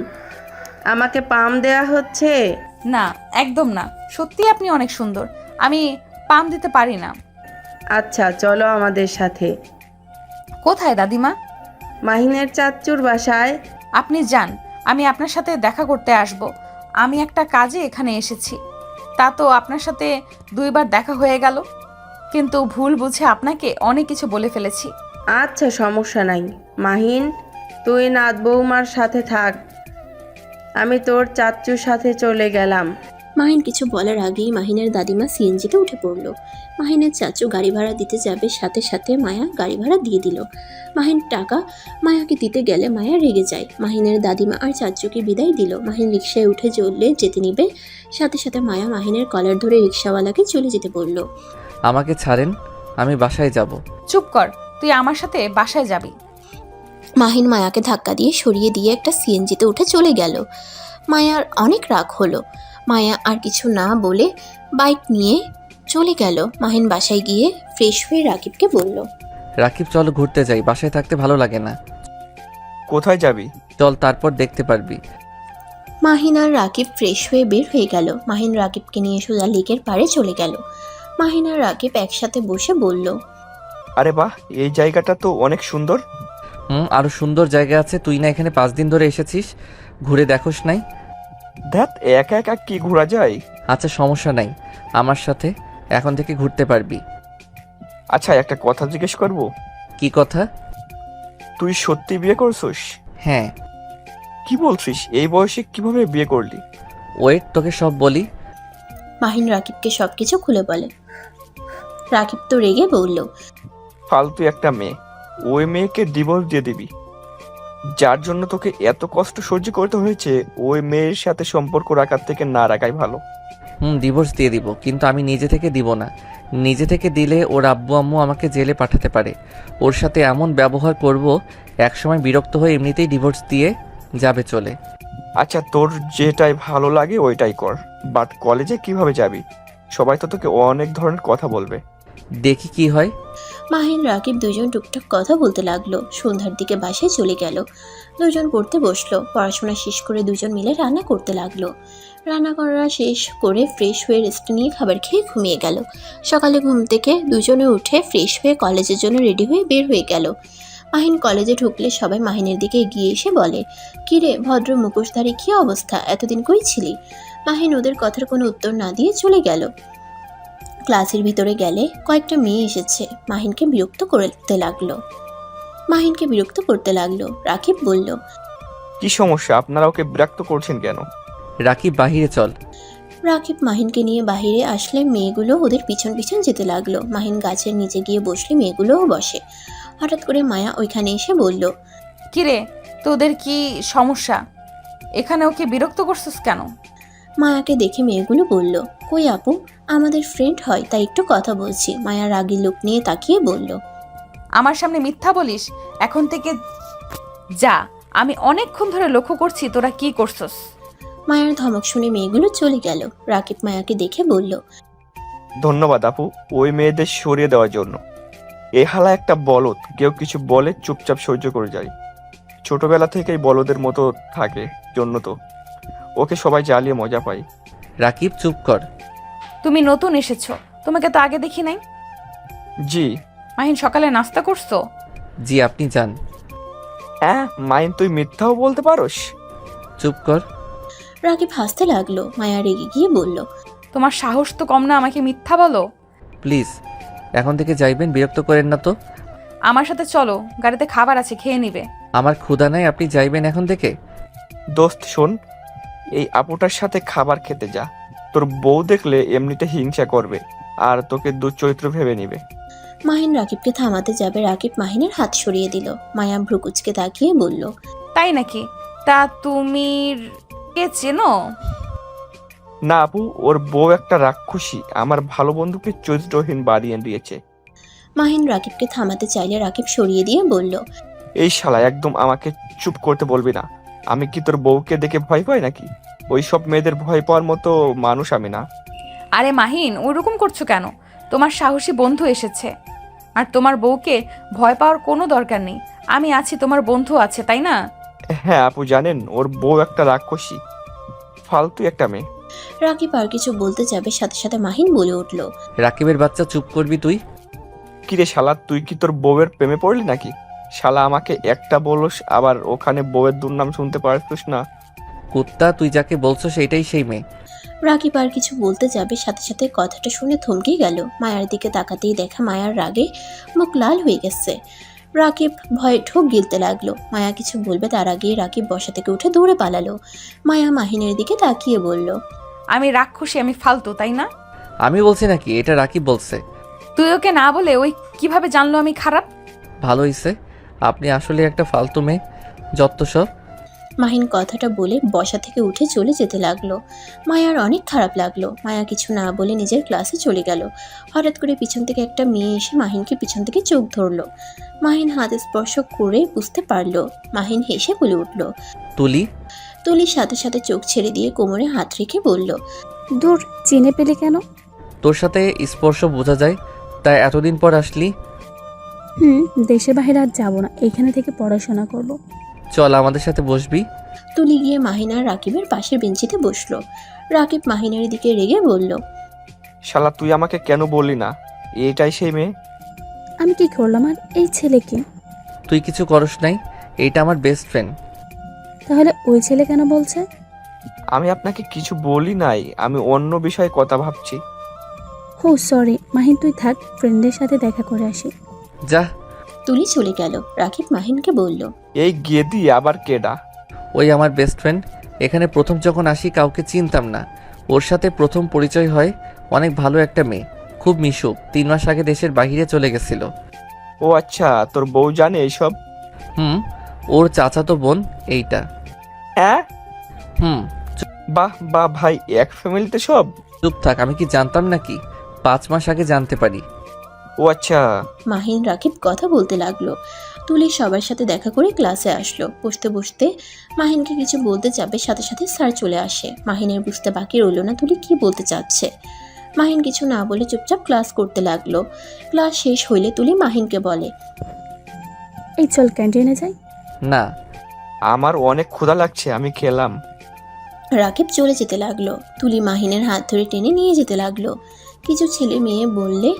আমাকে পাম দেয়া হচ্ছে? না, একদম না, সত্যি আপনি অনেক সুন্দর। আমি পাম দিতে পারি না। আচ্ছা চলো আমাদের সাথে। কোথায় দাদিমা? মাহিনের চাচ্চুর বাসায়। আপনি যান, আমি আপনার সাথে দেখা করতে আসব। আমি একটা কাজে এখানে এসেছি। তা তো আপনার সাথে 2 বার দেখা হয়ে গেল, কিন্তু ভুল বুঝে আপনাকে অনেক কিছু বলে ফেলেছি। আচ্ছা সমস্যা নাই মাহিন, তুই নাত বৌমার সাথে থাক, আমি তোর চাচ্চুর সাথে চলে গেলাম। মাহিন কিছু বলার আগেই মাহিনের দাদিমা সিএনজিতে উঠে পড়ল। মাহিনের চাচু গাড়ি ভাড়া দিতে যাবে, সাথে সাথে মায়া গাড়ি ভাড়া দিয়ে দিল। মাহিন টাকা মায়াকে দিতে গেলে মায়া রেগে যায়। মাহিনের দাদিমা আর চাচুকে বিদায় দিল। মাহিন রিকশায় উঠে চললে যেতে নিবে, সাথে সাথে মায়া মাহিনের কলার ধরে রিকশাওয়ালাকে চলে যেতে বলল। আমাকে ছাড়েন, আমি বাসায় যাব। চুপ কর, তুই আমার সাথে বাসায় যাবি। মাহিন মায়াকে ধাক্কা দিয়ে সরিয়ে দিয়ে একটা সিএনজিতে উঠে চলে গেল। মায়ার অনেক রাগ হলো। মায়া আর কিছু না বলে বাইক নিয়ে চলে গেল। মাহিন বাসায় গিয়ে ফ্রেশ হয়ে রাকিবকে বলল, রাকিব চলো ঘুরতে যাই, বাসায় থাকতে ভালো লাগে না। কোথায় যাবি? চল, তারপর দেখতে পারবি। মাহিন আর রাকিব ফ্রেশ হয়ে বের হয়ে গেল। মাহিন রাকিবকে নিয়ে সোজা লেকের পাড়ে চলে গেল। মাহিন আর রাকিব একসাথে বসে বলল, আরে বাহ, এই জায়গাটা তো অনেক সুন্দর। আরো সুন্দর জায়গা আছে, তুই না এখানে 5 দিন ধরে এসেছিস, ঘুরে দেখোস নাই? ধ্যাত, একা একা কি ঘোরা যায়? আচ্ছা সমস্যা নাই, আমার সাথে এখন থেকে ঘুরতে পারবি। আচ্ছা একটা কথা জিজ্ঞেস করব? কি কথা? তুই সত্যি বিয়ে করছিস? হ্যাঁ। কি বলছিস, এই বয়সে কিভাবে বিয়ে করলি? ওয়েট, তোকে সব বলি। মাহিন রাকিবকে সবকিছু খুলে বলে। রাকিব তো রেগে বলল, ফালতু একটা মেয়ে, ওই মেয়েকে ডিভোর্স দিয়ে দিবি। যার জন্য তোকে এত কষ্ট সহ্য করতে হয়েছে, ওই মেয়ের সাথে সম্পর্ক রাখার থেকে না রাখাই ভালো। ডিভোর্স দিয়ে দিব, কিন্তু আমি নিজে থেকে দিব না। নিজে থেকে দিলে ওর আব্বু আম্মু আমাকে জেলে পাঠাতে পারে। ওর সাথে এমন ব্যবহার করব, একসময় বিরক্ত হয়ে এমনিতেই ডিভোর্স দিয়ে যাবে চলে। আচ্ছা তোর যেটাই ভালো লাগে ওইটাই কর, বাট কলেজে কিভাবে যাবি? সবাই তো তোকে অনেক ধরনের কথা বলবে। দেখি কি হয়। মাহিন রাকিব দুজন টুকটাক কথা বলতে লাগলো। সন্ধ্যার দিকে বাসায় চলে গেল। দুজন পড়তে বসলো। পড়াশোনা শেষ করে দুজন মিলে রান্না করতে লাগলো। রান্না করা শেষ করে ফ্রেশ হয়ে রেস্ট নিয়ে খাবার খেয়ে ঘুমিয়ে গেল। সকালে ঘুম থেকে দুজনে উঠে ফ্রেশ হয়ে কলেজের জন্য রেডি হয়ে বের হয়ে গেল। মাহিন কলেজে ঢুকলে সবাই মাহিনের দিকে এগিয়ে এসে বলে, কিরে ভদ্র মুখোশধারী, কী অবস্থা, এতদিন কই ছিলি? মাহিন ওদের কথার কোনো উত্তর না দিয়ে চলে গেল। ক্লাসের ভিতরে গেলে কয়েকটা মেয়ে এসেছে। মাহিনকে বিরক্ত করতে লাগলো। রাকিব বলল, কি সমস্যা, আপনারা ওকে বিরক্ত করছেন কেন? রাকিব বাহিরে চল। রাকিব মাহিনকে নিয়ে বাইরে আসলে মেয়েগুলো ওদের পিছন পিছন যেতে লাগলো। মাহিন গাছের নিচে গিয়ে বসলে মেয়েগুলোও বসে। হঠাৎ করে মায়া ওইখানে এসে বলল, কিরে, তোদের কি সমস্যা? এখানে ওকে বিরক্ত করছিস কেন? মায়াকে দেখে মেয়েগুলো বলল, কই আপু, আমাদের ফ্রেন্ড হয় তাই একটু কথা বলছি। মায়া রাগী লোক নিয়ে তাকিয়ে বলল, আমার সামনে মিথ্যা বলিস? এখন থেকে যা, আমি অনেকক্ষণ ধরে লক্ষ্য করছি তোরা কি করছস। মায়ার ধমক শুনে মেয়েগুলো চলে গেল। রাকিব মায়াকে দেখে বলল, ধন্যবাদ আপু ওই মেয়েদের সরিয়ে দেওয়ার জন্য। এ হালা একটা বলদ, কেউ কিছু বলে চুপচাপ সহ্য করে যায়। ছোটবেলা থেকেই বলদের মতো থাকে, জন্য তো ওকে সবাই জ্বালিয়ে মজা পায়। রাকিব চুপ কর। তুমি নতুন এসেছো, তোমাকে তো আগে দেখি নাই। জি। মাহিন সকালে নাস্তা করছো? জি, আপনি যান। হ্যাঁ মাইন, তুই মিথ্যাও বলতে পারোস? চুপ কর। রাকিব হাসতে লাগলো। মায়া রেগে গিয়ে বলল, তোমার সাহস তো কম না আমাকে মিথ্যা বলো। প্লিজ এখন থেকে যাইবেন, বিরক্ত করেন না তো। আমার সাথে চলো, গাড়িতে খাবার আছে, খেয়ে নিবে। আমার ক্ষুধা নাই, আপনি যাইবেন এখন থেকে? দোস্ত শোন, এই আপুটার সাথে খাবার খেতে যা। তোর বউ দেখলে এমনিতে হিংসা করবে আর তোকে দুশ্চরিত্র ভেবে নিবে। মাহিন রাকিবকে থামাতে যাবে, রাকিব মাহিনের হাত সরিয়ে দিল। মায়া ভ্রুকুচকে তাকিয়ে বলল, তাই নাকি? তা তুমি কে চেনো? না আপু, ওর বউ একটা রাক্ষসী, আমার ভালো বন্ধুকে চরিত্রহীন বানিয়ে দিয়েছে। মাহিন রাকিবকে থামাতে চাইলে রাকিব সরিয়ে দিয়ে বলল, এই শালা, একদম আমাকে চুপ করতে বলবি না। আমি কি তোর বউকে দেখে ভয় পাই নাকি? ওই সব মেয়েদের ভয় পাওয়ার মতো মানুষ আমি না। আরে মাহিন, ওরকম করছো কেন? তোমার সাহসী বন্ধু এসেছে, আর তোমার বউকে ভয় পাওয়ার কোনো দরকার নেই। আমি আছি, তোমার বন্ধু আছে, তাই না? হ্যাঁ আপু, জানেন ওর বউ একটা রাক্ষসী, ফালতু একটা মেয়ে। রাকিব আর কিছু বলতে যাবে, সাথে সাথে মাহিন বলে উঠল, রাকিবের বাচ্চা, চুপ করবি তুই? কিরে শালা, তুই কি তোর বউয়ের প্রেমে পড়লি নাকি? শালা আমাকে একটা বলস, আবার ওখানে বউয়ের দুর্নাম শুনতে পারছিস না? কুত্তা, তুই যাকে বলছো সেটাই সেই মেয়ে। রাকিব আর কিছু বলতে যাবে, সাথে সাথে কথাটা শুনে থমকে গেল। মায়ার দিকে তাকাতেই দেখা মায়ার রাগে মুখ লাল হয়ে গেছে। রাকিব ভয়ে ঢোক গিলতে লাগলো। মায়া কিছু বলবে তার আগেই রাকিব বসা থেকে উঠে দৌড়ে পালালো। মায়া মাহিনের দিকে তাকিয়ে বলল, আমি রাক্ষসী, আমি ফালতু, তাই না? আমি বলছি নাকি? এটা রাকিব বলছে। তুই ওকে না বলে ওই কিভাবে জানলো আমি খারাপ? ভালো হইছে, আপনি আসলে একটা ফালতু মেয়ে, যত সব। মাহিন কথাটা বলে বসা থেকে উঠে চলে যেতে লাগলো। মায়ার অনেক খারাপ লাগলো। মায়া কিছু না বলে নিজের ক্লাসে চলে গেল। হঠাৎ করে পিছন থেকে একটা মেয়ে এসে মাহিনকে পিছন থেকে চোখ ধরলো। মাহিন হাত স্পর্শ করে বুঝতে পারলো। মাহিন হেসে বলে উঠল। তুলি, তুলির সাথে সাথে চোখ ছেড়ে দিয়ে কোমরে হাত রেখে বলল, দূর, চিনে পেলে কেন? তোর সাথে স্পর্শ বোঝা যায়, তাই এতদিন পর আসলি। দেশে বাইরে আর যাবো না, এখানে থেকে পড়াশোনা করব। চল আমাদের সাথে বসবি। তুলি গিয়ে মাহিন আর রাকিবের পাশের বেঞ্চিতে বসলো। রাকিব মাহিনের দিকে রেগে বলল, শালা, তুই আমাকে কেন বললি না এটাই সেই মেয়ে? আমি কি করলাম? আর এই ছেলেকে? তুই কিছু করস নাই, এইটা আমার বেস্ট ফ্রেন্ড। তাহলে ওই ছেলে কেন বলছে? আমি আপনাকে কিছু বলি নাই, আমি অন্য বিষয়ে কথা ভাবছি। হো সরি মাহিন, তুই থাক, ফ্রেন্ডের সাথে দেখা করে আসি। যা। তুলি চলে গেল। রাকিব মাহিনকে বলল, এই গেদি আবার কেডা? ওই আমার বেস্ট ফ্রেন্ড। এখানে প্রথম যখন আসি কাউকে চিনতাম না, ওর সাথে প্রথম পরিচয় হয়। অনেক ভালো একটা মেয়ে, খুব মিশুক। 3 মাস আগে দেশের বাইরে চলে গেছিল। ও আচ্ছা, তোর বউ জানে এইসব? ওর চাচাতো বোন এইটা। হ্যাঁ, হুম। বাহ বাহ ভাই, এক ফ্যামিলিতে সব? চুপ থাক, আমি কি জানতাম নাকি? 5 মাস আগে জানতে পারি। ও আচ্ছা। মাহিন রাকিব কথা বলতে লাগলো। তুলি সবার সাথে দেখা করে ক্লাসে আসলো। বসতে বসতে মাহিনকে কিছু বলতে যাবে, সাথে সাথে স্যার চলে আসে। মাহিনের বুঝতে বাকি রইল না তুলি কি বলতে চাচ্ছে। মাহিন কিছু না বলে চুপচাপ ক্লাস করতে লাগলো। ক্লাস শেষ হইলে তুলি মাহিনকে বলে, এই চল ক্যান্টিনে যাই। না, আমার অনেক ক্ষুধা লাগছে, আমি খেলাম। রাকিব চলে যেতে লাগলো। তুলি মাহিনের হাত ধরে টেনে নিয়ে যেতে লাগলো। কিছু ছেলে মেয়ে বললে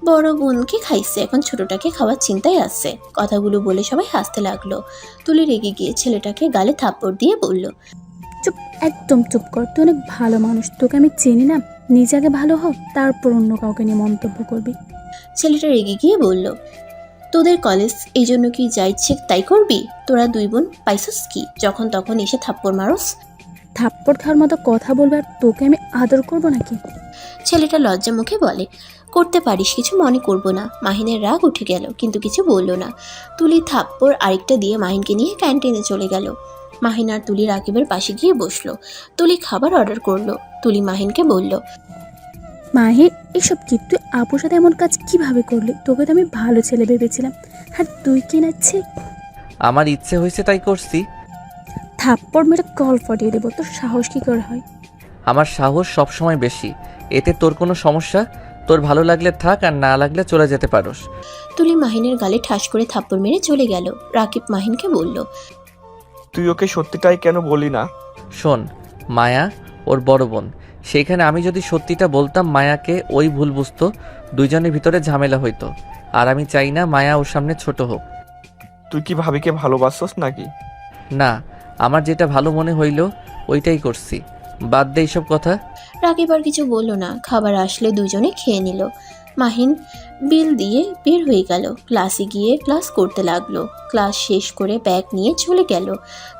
বড় বোনকে খাইছে, এখন ছোটটাকে খাওয়ার চিন্তায় আছে। কথাগুলো বলে সবাই হাসতে লাগলো। তুলি রেগে গিয়ে ছেলেটাকে গালে থাপ্পড় দিয়ে বলল, চুপ, একদম চুপ কর, তুই অনেক ভালো মানুষ, তোকে আমি চিনি না। নিজে আগে ভালো হ, তারপর অন্য কাউকে নিয়ে মন্তব্য করবি। ছেলেটা রেগে গিয়ে বলল, তোদের কলেজ এই জন্য কি যা ইচ্ছে তাই করবি? তোরা 2 বোন পাইছস কি যখন তখন এসে থাপ্পড় মারস? থাপ্পড় খাওয়ার মতো কথা বলবে আর তোকে আমি আদর করব নাকি? ছেলেটা লজ্জা মুখে বলে, করতে পারিস, কিছু মনে করব না। মাহিনের রাগ উঠে গেল, কিন্তু কিছু বলল না। তুলি থাপ্পড় আরেকটা দিয়ে মাহিনকে নিয়ে ক্যান্টিনে চলে গেল। মাহিন আর তুলি রাকিবের পাশে গিয়ে বসলো। তুলি খাবার অর্ডার করলো। তুলি মাহিনকে বলল, মাহির, এসব কি? তুই আপুর সাথে এমন কাজ কিভাবে করলি? তোকে তো আমি ভালো ছেলে ভেবেছিলাম, আর তুই কি নাচ্ছে? আমার ইচ্ছে হয়েছে তাই করছি। থাপ্পড় মেরে কল ফাটিয়ে দেবো। তোর সাহস কি করে হয়? আমার সাহস সবসময় বেশি, এতে তোর কোনো সমস্যা? তোর ভালো লাগলে থাক, আর না লাগলে চলে যেতে পারোস। তুলি মাহিনের গালে ঠাস করে থাপ্পড় মেরে চলে গেল। রাকিব মাহিনকে বলল, তুই ওকে সত্যিটাই কেন বলি না? শোন, মায়া ওর বড় বোন, সেইখানে আমি যদি সত্যিটা বলতাম মায়াকে ওই ভুল বুঝতো, দুইজনের ভিতরে ঝামেলা হইতো। আর আমি চাই না মায়া ওর সামনে ছোট হোক। তুই কি ভাবিকে ভালোবাসছস নাকি? না, আমার যেটা ভালো মনে হইল ওইটাই করছি, বাদ দে এইসব কথা। রাকিব আর কিছু বলল না। খাবার আসলে দুজনে খেয়ে নিল। মাহিন বিল দিয়ে বের হয়ে গেল। ক্লাসে গিয়ে ক্লাস করতে লাগলো। ক্লাস শেষ করে ব্যাগ নিয়ে চলে গেল।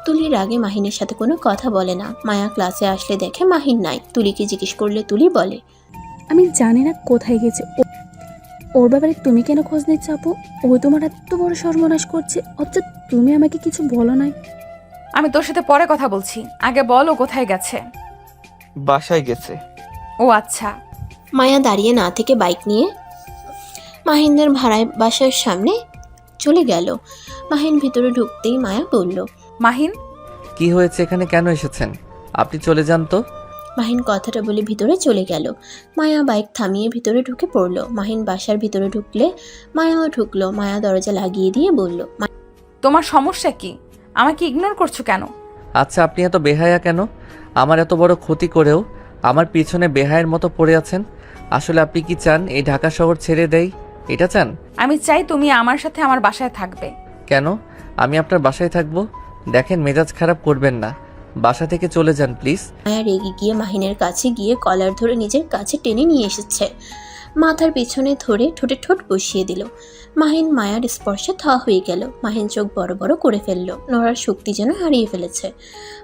তুলির আগে মাহিনের সাথে কোনো কথা বলে না। মায়া ক্লাসে আসলে দেখে মাহিন নাই। তুলিকে জিজ্ঞেস করলে তুলি বলে, আমি জানি না কোথায় গেছে ওর ব্যাপারে তুমি কেন খোঁজ নিচ্ছ আপু? ও তোমার এত বড় সর্বনাশ করছে, অথচ তুমি আমাকে কিছু বলো নাই। আমি তোর সাথে পরে কথা বলছি, আগে বল ও কোথায় গেছে। বাসায় গেছে। ও আচ্ছা। মায়া দাঁড়িয়ে না থেকে বাইক নিয়ে মাহিনদের ভাড়ায় বাসার সামনে চলে গেল। মাহিন ভিতরে ঢুকতেই মায়া বলল, মাহিন, কি হয়েছে, এখানে কেন এসেছেন? আপনি চলে যান তো। মাহিন কথাটা বলে ভিতরে চলে গেল। মায়া বাইক থামিয়ে ভিতরে ঢুকে পড়ল। মাহিন বাসার ভিতরে ঢুকলে মায়াও ঢুকলো। মায়া দরজা লাগিয়ে দিয়ে বলল, তোমার সমস্যা কি? আমাকে ইগনোর করছো কেন? আচ্ছা, আপনি এত বেহায়া কেন? আমার এত বড় ক্ষতি করেও আমার পিছনে বেহায়ের মতো পড়ে আছেন। আসলে আপনি কি চান এই ঢাকা শহর ছেড়ে দেই? এটা চান? আমি চাই তুমি আমার সাথে আমার বাসায় থাকবে। কেন আমি আপনার বাসায় থাকবো? দেখেন, মেজাজ খারাপ করবেন না, বাসা থেকে চলে যান প্লিজ। মায়া রেগে গিয়ে মাহিনের কাছে গিয়ে কলার ধরে নিজের কাছে টেনে নিয়ে এসেছে। মাথার পিছনে ধরে ঠোঁটে ঠোঁট বসিয়ে দিল। মাহিন মায়ার স্পর্শে থা হয়ে গেল। মাহিন চোখ বড় বড় করে ফেলল। নড়ার শক্তি যেন হারিয়ে ফেলেছে।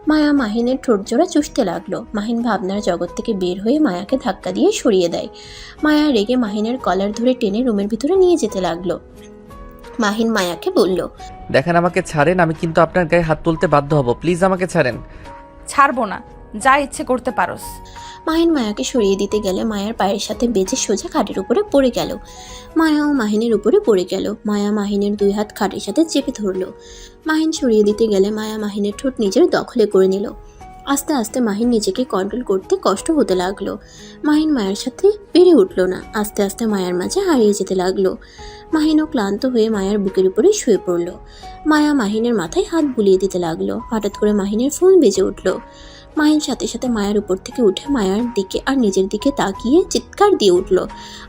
মায়া মাহিনের ঠোঁট জোড়া চুষতে লাগলো। মাহিন ভাবনার জগৎ থেকে বের হয়ে মায়াকে ধাক্কা দিয়ে সরিয়ে দেয়। মায়া রেগে মাহিনের কলার ধরে টেনে রুমের ভিতরে নিয়ে যেতে লাগলো। মাহিন মায়াকে বলল, দেখেন, আমাকে ছাড়েন, আমি কিন্তু আপনার গায়ে হাত তুলতে বাধ্য হব, প্লিজ আমাকে ছাড়েন। ছাড়বো না, যা ইচ্ছে করতে পারোস। মাহিন মায়াকে সরিয়ে দিতে গেলে মায়ার পায়ের সাথে বেজে সোজা খাটের উপরে পড়ে গেল। মায়াও মাহিনের উপরে পড়ে গেল। মায়া মাহিনের দুই হাত খাটের সাথে চেপে ধরল। মাহিন সরিয়ে দিতে গেলে মায়া মাহিনের ঠোঁট নিজের দখলে করে নিল। আস্তে আস্তে মাহিন নিজেকে কন্ট্রোল করতে কষ্ট হতে লাগলো। মাহিন মায়ের সাথে পেরে উঠল না। আস্তে আস্তে মায়ার মাঝে হারিয়ে যেতে লাগলো। মাহিনও ক্লান্ত হয়ে মায়ার বুকের উপরে শুয়ে পড়ল। মায়া মাহিনের মাথায় হাত বুলিয়ে দিতে লাগলো। হঠাৎ করে মাহিনের ফোন বেজে উঠল। মাহিন সাথে সাথে মায়ার উপর থেকে উঠে মায়ার দিকে আর নিজের দিকে তাকিয়ে চিৎকার দিয়ে উঠল।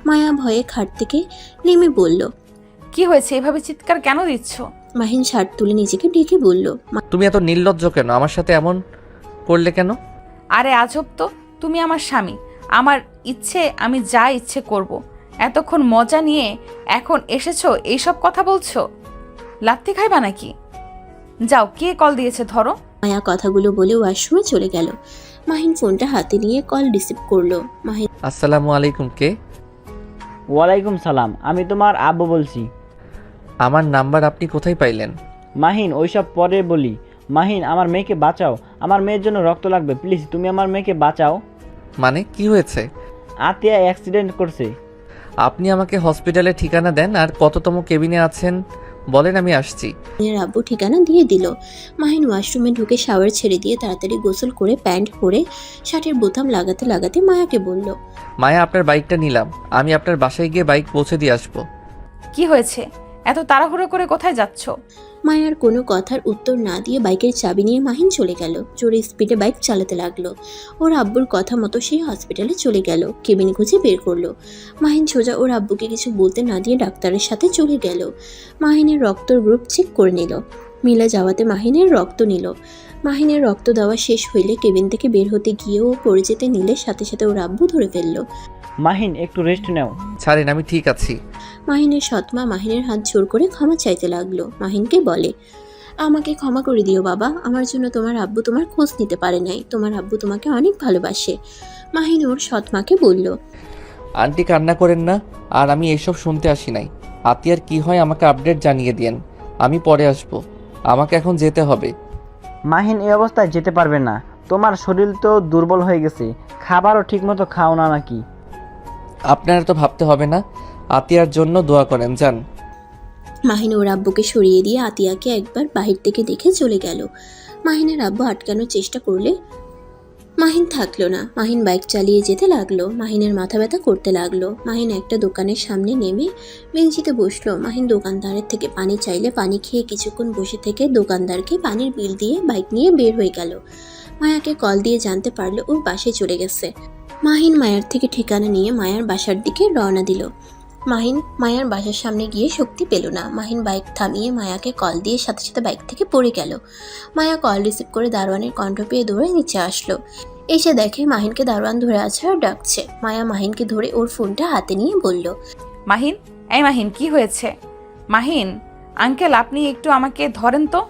মায়া ভয়ে খাট থেকে নেমে বলল, কি হয়েছে, এভাবে চিৎকার কেন দিচ্ছ? মাহিন শার্ট তুলে নিজেকে ঢেকে বলল, তুমি এত নির্লজ্জ কেন? আমার সাথে এমন করলে কেন? আরে আজব তো, তুমি আমার স্বামী, আমার ইচ্ছে আমি যা ইচ্ছে করব। এতক্ষণ মজা নিয়ে এখন এসেছো এইসব কথা বলছো? লাত্তি খাইবা নাকি? যাও, কে কল দিয়েছে ধরো। মায়া কথাগুলো বলে ওয়াশরুমে চলে গেল। মাহিন ফোনটা হাতে নিয়ে কল রিসিভ করলো। মাহিন আসসালামু আলাইকুম, কে? ওয়ালাইকুম সালাম, আমি তোমার আব্বু বলছি। আমার নাম্বার আপনি কোথায় পাইলেন? মাহিন, ওইসব পরে বলি। মাহিন, আমার মেয়েকে বাঁচাও, আমার মেয়ের জন্য রক্ত লাগবে, প্লিজ তুমি আমার মেয়েকে বাঁচাও। মানে কি হয়েছে? আতিয়া অ্যাক্সিডেন্ট করছে। আপনি আমাকে হসপিটালে ঠিকানা দেন আর কততম কেবিনে আছেন বলেন, আমি আসছি। মাহিনের আব্বু ঠিকানা দিয়ে দিল। মাহিন ওয়াশরুমে ঢুকে শাওয়ার ছেড়ে দিয়ে তাড়াতাড়ি গোসল করে প্যান্ট পরে শার্টের বোতাম লাগাতে লাগাতে মায়াকে বলল, মায়া, আপনার বাইকটা নিলাম, আমি আপনার বাসায় গিয়ে বাইক পৌঁছে দিয়ে আসবো। কি হয়েছে, এত তাড়াহুড়ো করে কোথায় যাচ্ছ? মায়ার কোনো কথার উত্তর না দিয়ে বাইকের চাবি নিয়ে মাহিন চলে গেল। জোরে স্পিডে বাইক চালাতে লাগলো। ওর আব্বুর কথা মতো সেই হসপিটালে চলে গেল। কেবিন খুঁজে বের করলো। মাহিন সোজা ওর আব্বুকে কিছু বলতে না দিয়ে ডাক্তারের সাথে চলে গেল। মাহিনের রক্তর গ্রুপ চেক করে নিল। মিলা যাওয়াতে মাহিনের রক্ত নিল। মাহিনের রক্ত দেওয়া শেষ হইলে কেবিন থেকে বের হতে গিয়েও পড়ে যেতে নিলে সাথে সাথে ওর আব্বু ধরে ফেললো। মাহিন, একটু রেস্ট নাও। ছাড়েন, আমি ঠিক আছি। মাহিনের সৎমা মাহিনের হাত জোর করে ক্ষমা চাইতে লাগলো। মাহিনকে বলে, আমাকে ক্ষমা করে দিও বাবা, আমার জন্য তোমার আব্বু তোমার খোঁজ নিতে পারে নাই। তোমার আব্বু তোমাকে অনেক ভালোবাসে। মাহিন ওর সৎমাকে বলল, আন্টি কান্না করেন না, আর আমি এসব শুনতে আসি নাই। আতিয়ার কি হয় আমাকে আপডেট জানিয়ে দিয়েন, আমি পরে আসব। আমাকে এখন যেতে হবে। মাহিন, এই অবস্থায় যেতে পারবে না, তোমার শরীর তো দুর্বল হয়ে গেছে, খাবারও ঠিকমতো খাও না নাকি? আপনার তো ভাবতে হবে না, আতিয়ার জন্য দোয়া করেন, যান। মাহিন ওর আব্বুকে সরিয়ে দিয়ে আতিয়াকে একবার বাহির থেকে দেখে চলে গেল। মাহিনের আব্বু আটকানোর চেষ্টা করলে মাহিন থাকলো না। মাহিন বাইক চালিয়ে যেতে লাগলো। মাহিনের মাথা ব্যথা করতে লাগলো। মাহিন একটা দোকানের সামনে নেমে বেঞ্চিতে বসলো। মাহিন দোকানদারের থেকে পানি চাইলে পানি খেয়ে কিছুক্ষণ বসে থেকে দোকানদারকে পানির বিল দিয়ে বাইক নিয়ে বের হয়ে গেল। মায়াকে কল দিয়ে জানতে পারলো ওর বাসায় চলে গেছে। মাহিন মায়ার থেকে ঠিকানা নিয়ে মায়ার বাসার দিকে রওনা দিল। মাহিন মায়ার বাসার সামনে গিয়ে শক্তি পেল না। মাহিন বাইক থামিয়ে মায়াকে কল দিয়ে সাথে সাথে বাইক থেকে পড়ে গেল। মায়া কল রিসিভ করে দারোয়ানের কণ্ঠ পেয়ে দৌড়ে নিচে আসলো। এসে দেখে মাহিনকে দারোয়ান ধরে আছে আর ডাকছে। মায়া মাহিনকে ধরে ওর ফোনটা হাতে নিয়ে বলল, মাহিন, এই মাহিন, কি হয়েছে? মাহিন আঙ্কেল, আপনি একটু আমাকে ধরেন তো।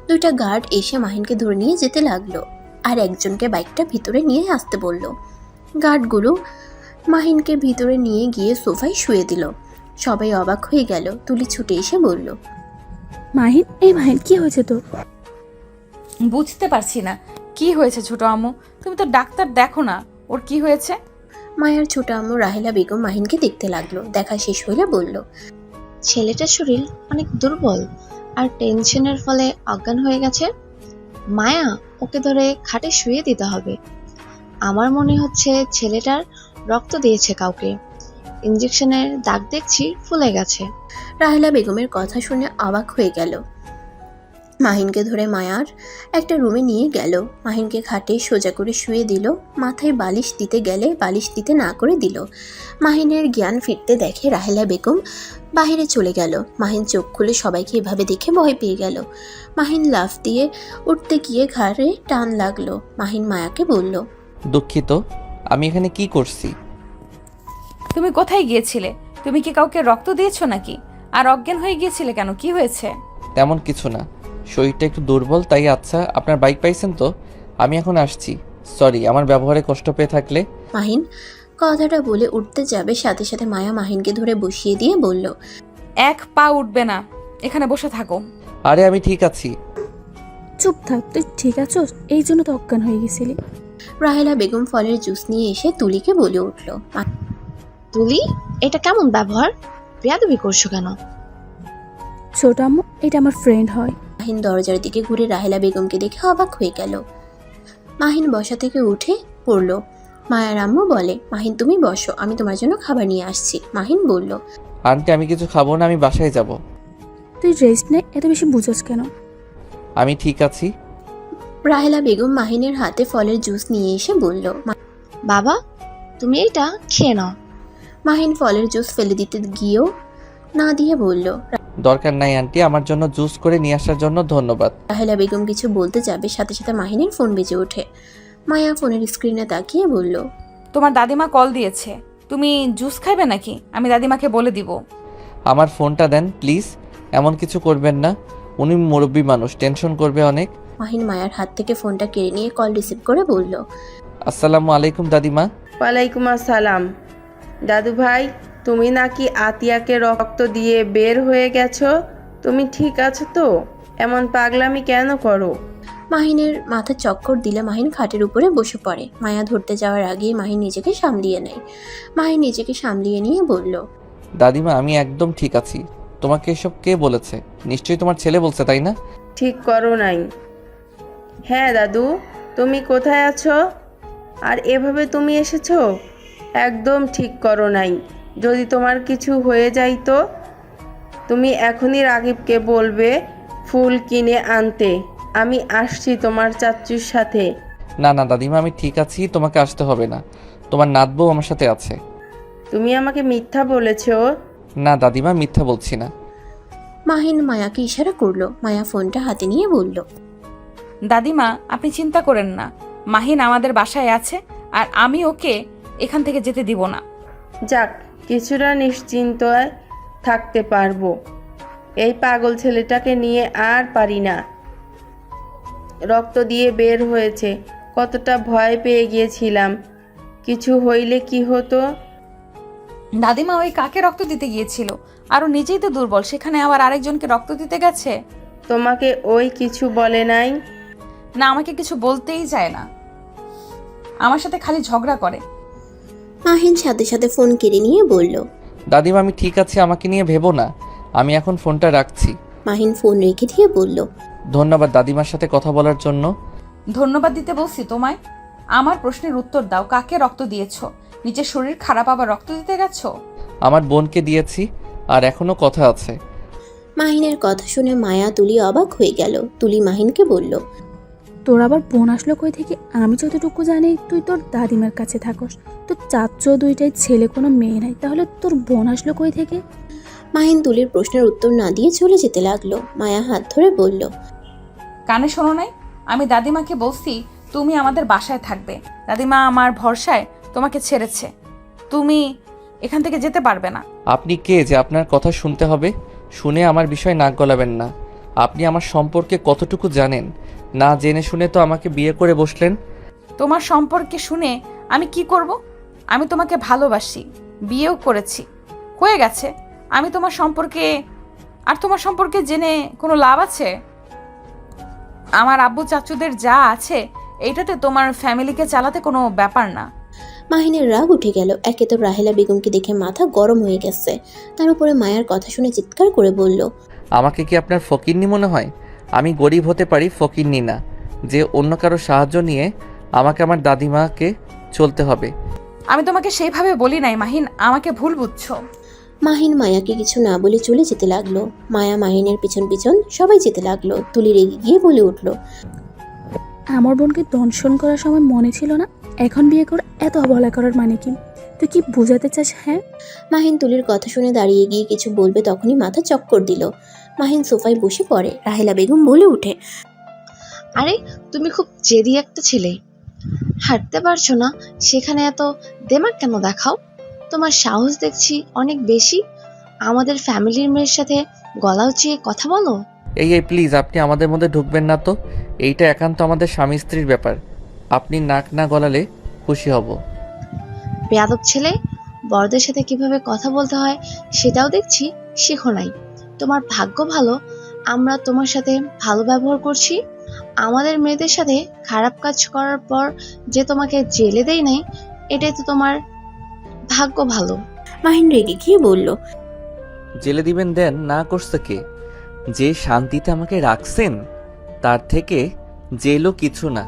দুইটা গার্ড এসে মাহিনকে ধরে নিয়ে যেতে লাগলো আর একজনকে বাইকটা ভিতরে নিয়ে আসতে বলল। গার্ডগুলো মাহিনকে ভিতরে নিয়ে গিয়ে সোফায় শুয়ে দিল। সবাই অবাক হয়ে গেল। তুলি ছুটে এসে বলল, মাহিন, এই মাহিন, কি হয়েছে তোর? বুঝতে পারছি না কি হয়েছে ছোট আম্মু, তুমি তো ডাক্তার দেখো না, ওর কি হয়েছে? মায়ার ছোট আম্মু রাহেলা বেগম মাহিনকে দেখতে লাগলো। দেখা শেষ হইলে বলল, ছেলেটার শরীর অনেক দুর্বল আর টেনশনের ফলে অজ্ঞান হয়ে গেছে। মায়া, ওকে ধরে খাটে শুয়ে দিতে হবে। আমার মনে হচ্ছে ছেলেটার রক্ত দিয়েছে কাউকে। ইঞ্জেকশনের দাগ দেখছি ফুলে গেছে। রাহেলা বেগমের কথা শুনে অবাক হয়ে গেল। মাহিনকে ধরে মায়ার একটা রুমে নিয়ে গেল। মাহিনকে খাটে সোজা করে শুয়ে দিল। মাথায় বালিশ দিতে গেলে বালিশ দিতে না করে দিল। মাহিনের জ্ঞান ফিরতে দেখে রাহেলা বেগম বাইরে চলে গেল। মাহিন চোখ খুলে সবাইকে এভাবে দেখে ভয় পেয়ে গেল। মাহিন লাফ দিয়ে উঠতে গিয়ে ঘাড়ে টান লাগলো। মাহিন মায়াকে বলল, দুঃখিত, আমি এখানে কি করছি? তুমি কোথায় গিয়েছিলে? তুমি কি কাউকে রক্ত দিয়েছো নাকি? আর অজ্ঞান হয়ে গিয়েছিলে কেন? কি হয়েছে? তেমন কিছু না, শরীরটা একটু দুর্বল তাই। আচ্ছা, আপনার বাইক পাইছেন তো? আমি এখন আসছি। সরি আমার ব্যবহারে কষ্ট পেয়ে থাকলে। মাহিন কথাটা বলে উঠতে যাবে, সাথে সাথে মায়া মাহিনকে ধরে বসিয়ে দিয়ে বলল, এক পা উঠবে না, এখানে বসে থাকো। আরে আমি ঠিক আছি। চুপ থাক, তুই ঠিক আছোস? এই জন্য তো অজ্ঞান হয়ে গেছিলি। রাহেলা বেগম ফলের জুস নিয়ে এসে তুলিকে বলে উঠল, তুলি, এটা কেমন ব্যবহার? বেয়াদবি করছো কেন? ছোট আম্মু, এটা আমার ফ্রেন্ড হয়। মাহিন দরজার দিকে ঘুরে রাহেলা বেগমকে দেখে অবাক হয়ে গেল। মাহিন বসা থেকে উঠে পড়ল। মায়ার আম্মু বলে, মাহিন তুমি বসো, আমি তোমার জন্য খাবার নিয়ে আসছি। মাহিন বলল, আন্টি আমি কিছু খাবো না, আমি বাসায় যাব। তুই রেস্ট নে, এত বেশি বুঝোস কেন? আমি ঠিক আছি। রাহেলা বেগম মাহিনের হাতে ফলের জুস নিয়ে এসে বলল, বাবা, তুমি এটা খেয়ে নাও। মাহিন ফলের জুস ফেলে দিতে গিয়েও না দিয়ে বলল, দরকার নাই আন্টি, আমার জন্য জুস করে নিয়ে আসার জন্য ধন্যবাদ। রাহেলা বেগম কিছু বলতে যাবে, সাথে সাথে মাহিনের ফোন বেজে ওঠে। মায়া ফোনের স্ক্রিনে তাকিয়ে বলল, তোমার দাদিমা কল দিয়েছে, তুমি জুস খাইবে নাকি? আমি দাদিমাকে বলে দিব। আমার ফোনটা দেন প্লিজ, এমন কিছু করবেন না। উনি মুরব্বী মানুষ, টেনশন করবে অনেক। মাহিন মায়ার হাত থেকে ফোনটা কেড়ে নিয়ে কল রিসিভ করে বলল, আসসালামু আলাইকুম দাদিমা। ওয়ালাইকুম আসসালাম। দাদু ভাই, তুমি নাকি আতিয়াকে রক্ত দিয়ে বের হয়ে গেছো? তুমি ঠিক আছো তো? এমন পাগলামি কেন করো? মাহিনের মাথা চক্কর দিলে মাহিন খাটের উপরে বসে পড়ে। মায়া ধরতে যাওয়ার আগেই মাহিন নিজেকে সামলিয়ে নেয়। মাহিন নিজেকে সামলিয়ে নিয়ে বলল, দাদিমা আমি একদম ঠিক আছি। তোমাকে এসব কে বলেছে? নিশ্চয়ই তোমার ছেলে বলছে, তাই না? ঠিক করো নাই। হ্যাঁ দাদু, তুমি কোথায় আছো? আর এভাবে তুমি এসেছো? একদম ঠিক করো নাই। যদি তোমার কিছু হয়ে যায় তো? তুমি এখনই রাকিবকে বলবে ফুল কিনে আনতে। আমি আসছি তোমার চাচ্চুর সাথে। না না দাদিমা, আমি ঠিক আছি, তোমাকে আসতে হবে না। তোমার নাতবউ আমার সাথে আছে। তুমি আমাকে মিথ্যা বলেছো। না দাদিমা, মিথ্যা বলছি না। মাহিন মায়াকে ইশারা করলো। মায়া ফোনটা হাতে নিয়ে বলল, দাদিমা আপনি চিন্তা করেন না, মাহিন আমাদের বাসায় আছে আর আমি ওকে এখান থেকে যেতে দিব না। যাক, কিছুটা নিশ্চিন্তায় থাকতে পারবো। এই পাগল ছেলেটাকে নিয়ে আর পারি না। রক্ত দিয়ে বের হয়েছে, কতটা ভয় পেয়ে গিয়েছিলাম। কিছু হইলে কি হতো? দাদিমা ওই কাকে রক্ত দিতে গিয়েছিল? আর ও নিজেই তো দুর্বল, সেখানে আবার আরেকজনকে রক্ত দিতে গেছে। তোমাকে ওই কিছু বলে নাই? না, আমাকে কিছু বলতেই চায় না, আমার সাথে খালি ঝগড়া করে। মাহিন সাথে সাথে ফোন কেড়ে নিয়ে বলল, দাদিমা আমি ঠিক আছি, আমাকে নিয়ে ভেবো না। আমি এখন ফোনটা রাখছি। মাহিন ফোন রেখে দিয়ে বলল, ধন্যবাদ দাদিমার সাথে কথা বলার জন্য। ধন্যবাদ দিতে বলছি তোমায়? আমার প্রশ্নের উত্তর দাও, কাকে রক্ত দিয়েছো? নিজের শরীর খারাপ আবার রক্ত দিতে গেছো? আমার বোনকে দিয়েছি, আর এখনো কথা আছে। মাহিনের কথা শুনে মায়া তুলি অবাক হয়ে গেল। তুলি মাহিনকে বলল, তোর আবার বোন আসলো কই থেকে? আমি যতটুকু জানি তুই তোর দাদিমার কাছে থাকস, তোর চাচ্চো দুইটাই ছেলে, কোনো মেয়ে নাই, তাহলে তোর বোন আসলো কই থেকে? মাহিন তুলির প্রশ্নের উত্তর না দিয়ে চলে যেতে লাগলো। মায়া হাত ধরে বলল, কানে শোনো নাই? আমি দাদিমাকে বলছি তুমি আমাদের বাসায় থাকবে। দাদিমা আমার ভরসায় তোমাকে ছেড়েছে, তুমি এখান থেকে যেতে পারবে না। আপনি কে যে আপনার কথা শুনতে হবে? শুনে আমার বিষয় নাক গলাবেন না। আপনি আমার সম্পর্কে কতটুকু জানেন? না জেনে শুনে তো আমাকে বিয়ে করে বসলেন। তোমার সম্পর্কে শুনে আমি কি করব? আমি তোমাকে ভালোবাসি, বিয়েও করেছি, হয়ে গেছে। আমি তোমার সম্পর্কে জেনে কোনো লাভ আছে? আমার আব্বু চাচুদের যা আছে এইটাতে তোমার ফ্যামিলিকে চালাতে কোনো ব্যাপার না। মাহিনের রাগ উঠে গেল। একে তো রাহেলা বেগমকে দেখে মাথা গরম হয়ে গেছে, তার উপরে মায়ার কথা শুনে চিৎকার করে বলল, আমাকে কি আপনার ফকিন্নি মনে হয়? আমি গরিব হতে পারি, ফকিন্নি না যে অন্য কারো সাহায্য নিয়ে আমাকে আমার দাদিমাকে চলতে হবে। আমি তোমাকে সেইভাবে বলি নাই মাহিন, আমাকে ভুল বুঝছো। মাহিন মায়াকে কিছু না বলে চলে যেতে লাগলো। মায়া মাহিনের পিছন পিছন সবাই যেতে লাগলো। তুলি রেগে গিয়ে বলে উঠল, আমার বোনকে দংশন করার সময় মনে ছিল না? এখন বিয়ে করে এত অবহেলা করার মানে কি? তুই কি বোঝাতে চাস? হ্যাঁ, মাহিন তুলির কথা শুনে দাঁড়িয়ে গিয়ে কিছু বলবে, তখনই মাথা চক্কর দিল। মাহিন সোফায় বসে পড়ে। রাহেলা বেগম বলে উঠে, আরে তুমি খুব জেদি একটা ছেলে, হাঁটতে পারছো না সেখানে এত দেমাগ কেন দেখাও? তোমার সাহস দেখছি অনেক বেশি, আমাদের ফ্যামিলির মেয়ের সাথে গলা উঁচিয়ে কথা বলো। এই প্লিজ, আপনি আমাদের মধ্যে ঢুকবেন না তো। এইটা একান্ত আমাদের স্বামী স্ত্রীর ব্যাপার। আপনি নাক না গলালে খুশি হব। বেয়াদব ছেলে, বড়দের সাথে কিভাবে কথা বলতে হয় সেটাও দেখছি শেখো নাই। তোমার ভাগ্য ভালো আমরা তোমার সাথে ভালো ব্যবহার করছি। আমাদের মেয়েদের সাথে খারাপ কাজ করার পর যে তোমাকে জেলে দেয় নাই, এটাই তো তোমার ভাগ্য ভালো। মাহিন রেগে গিয়ে বলল, জেলে দিবেন দেন, না করছে কে? যে শান্তিতে আমাকে রাখছেন তার থেকে জেলও কিছু না।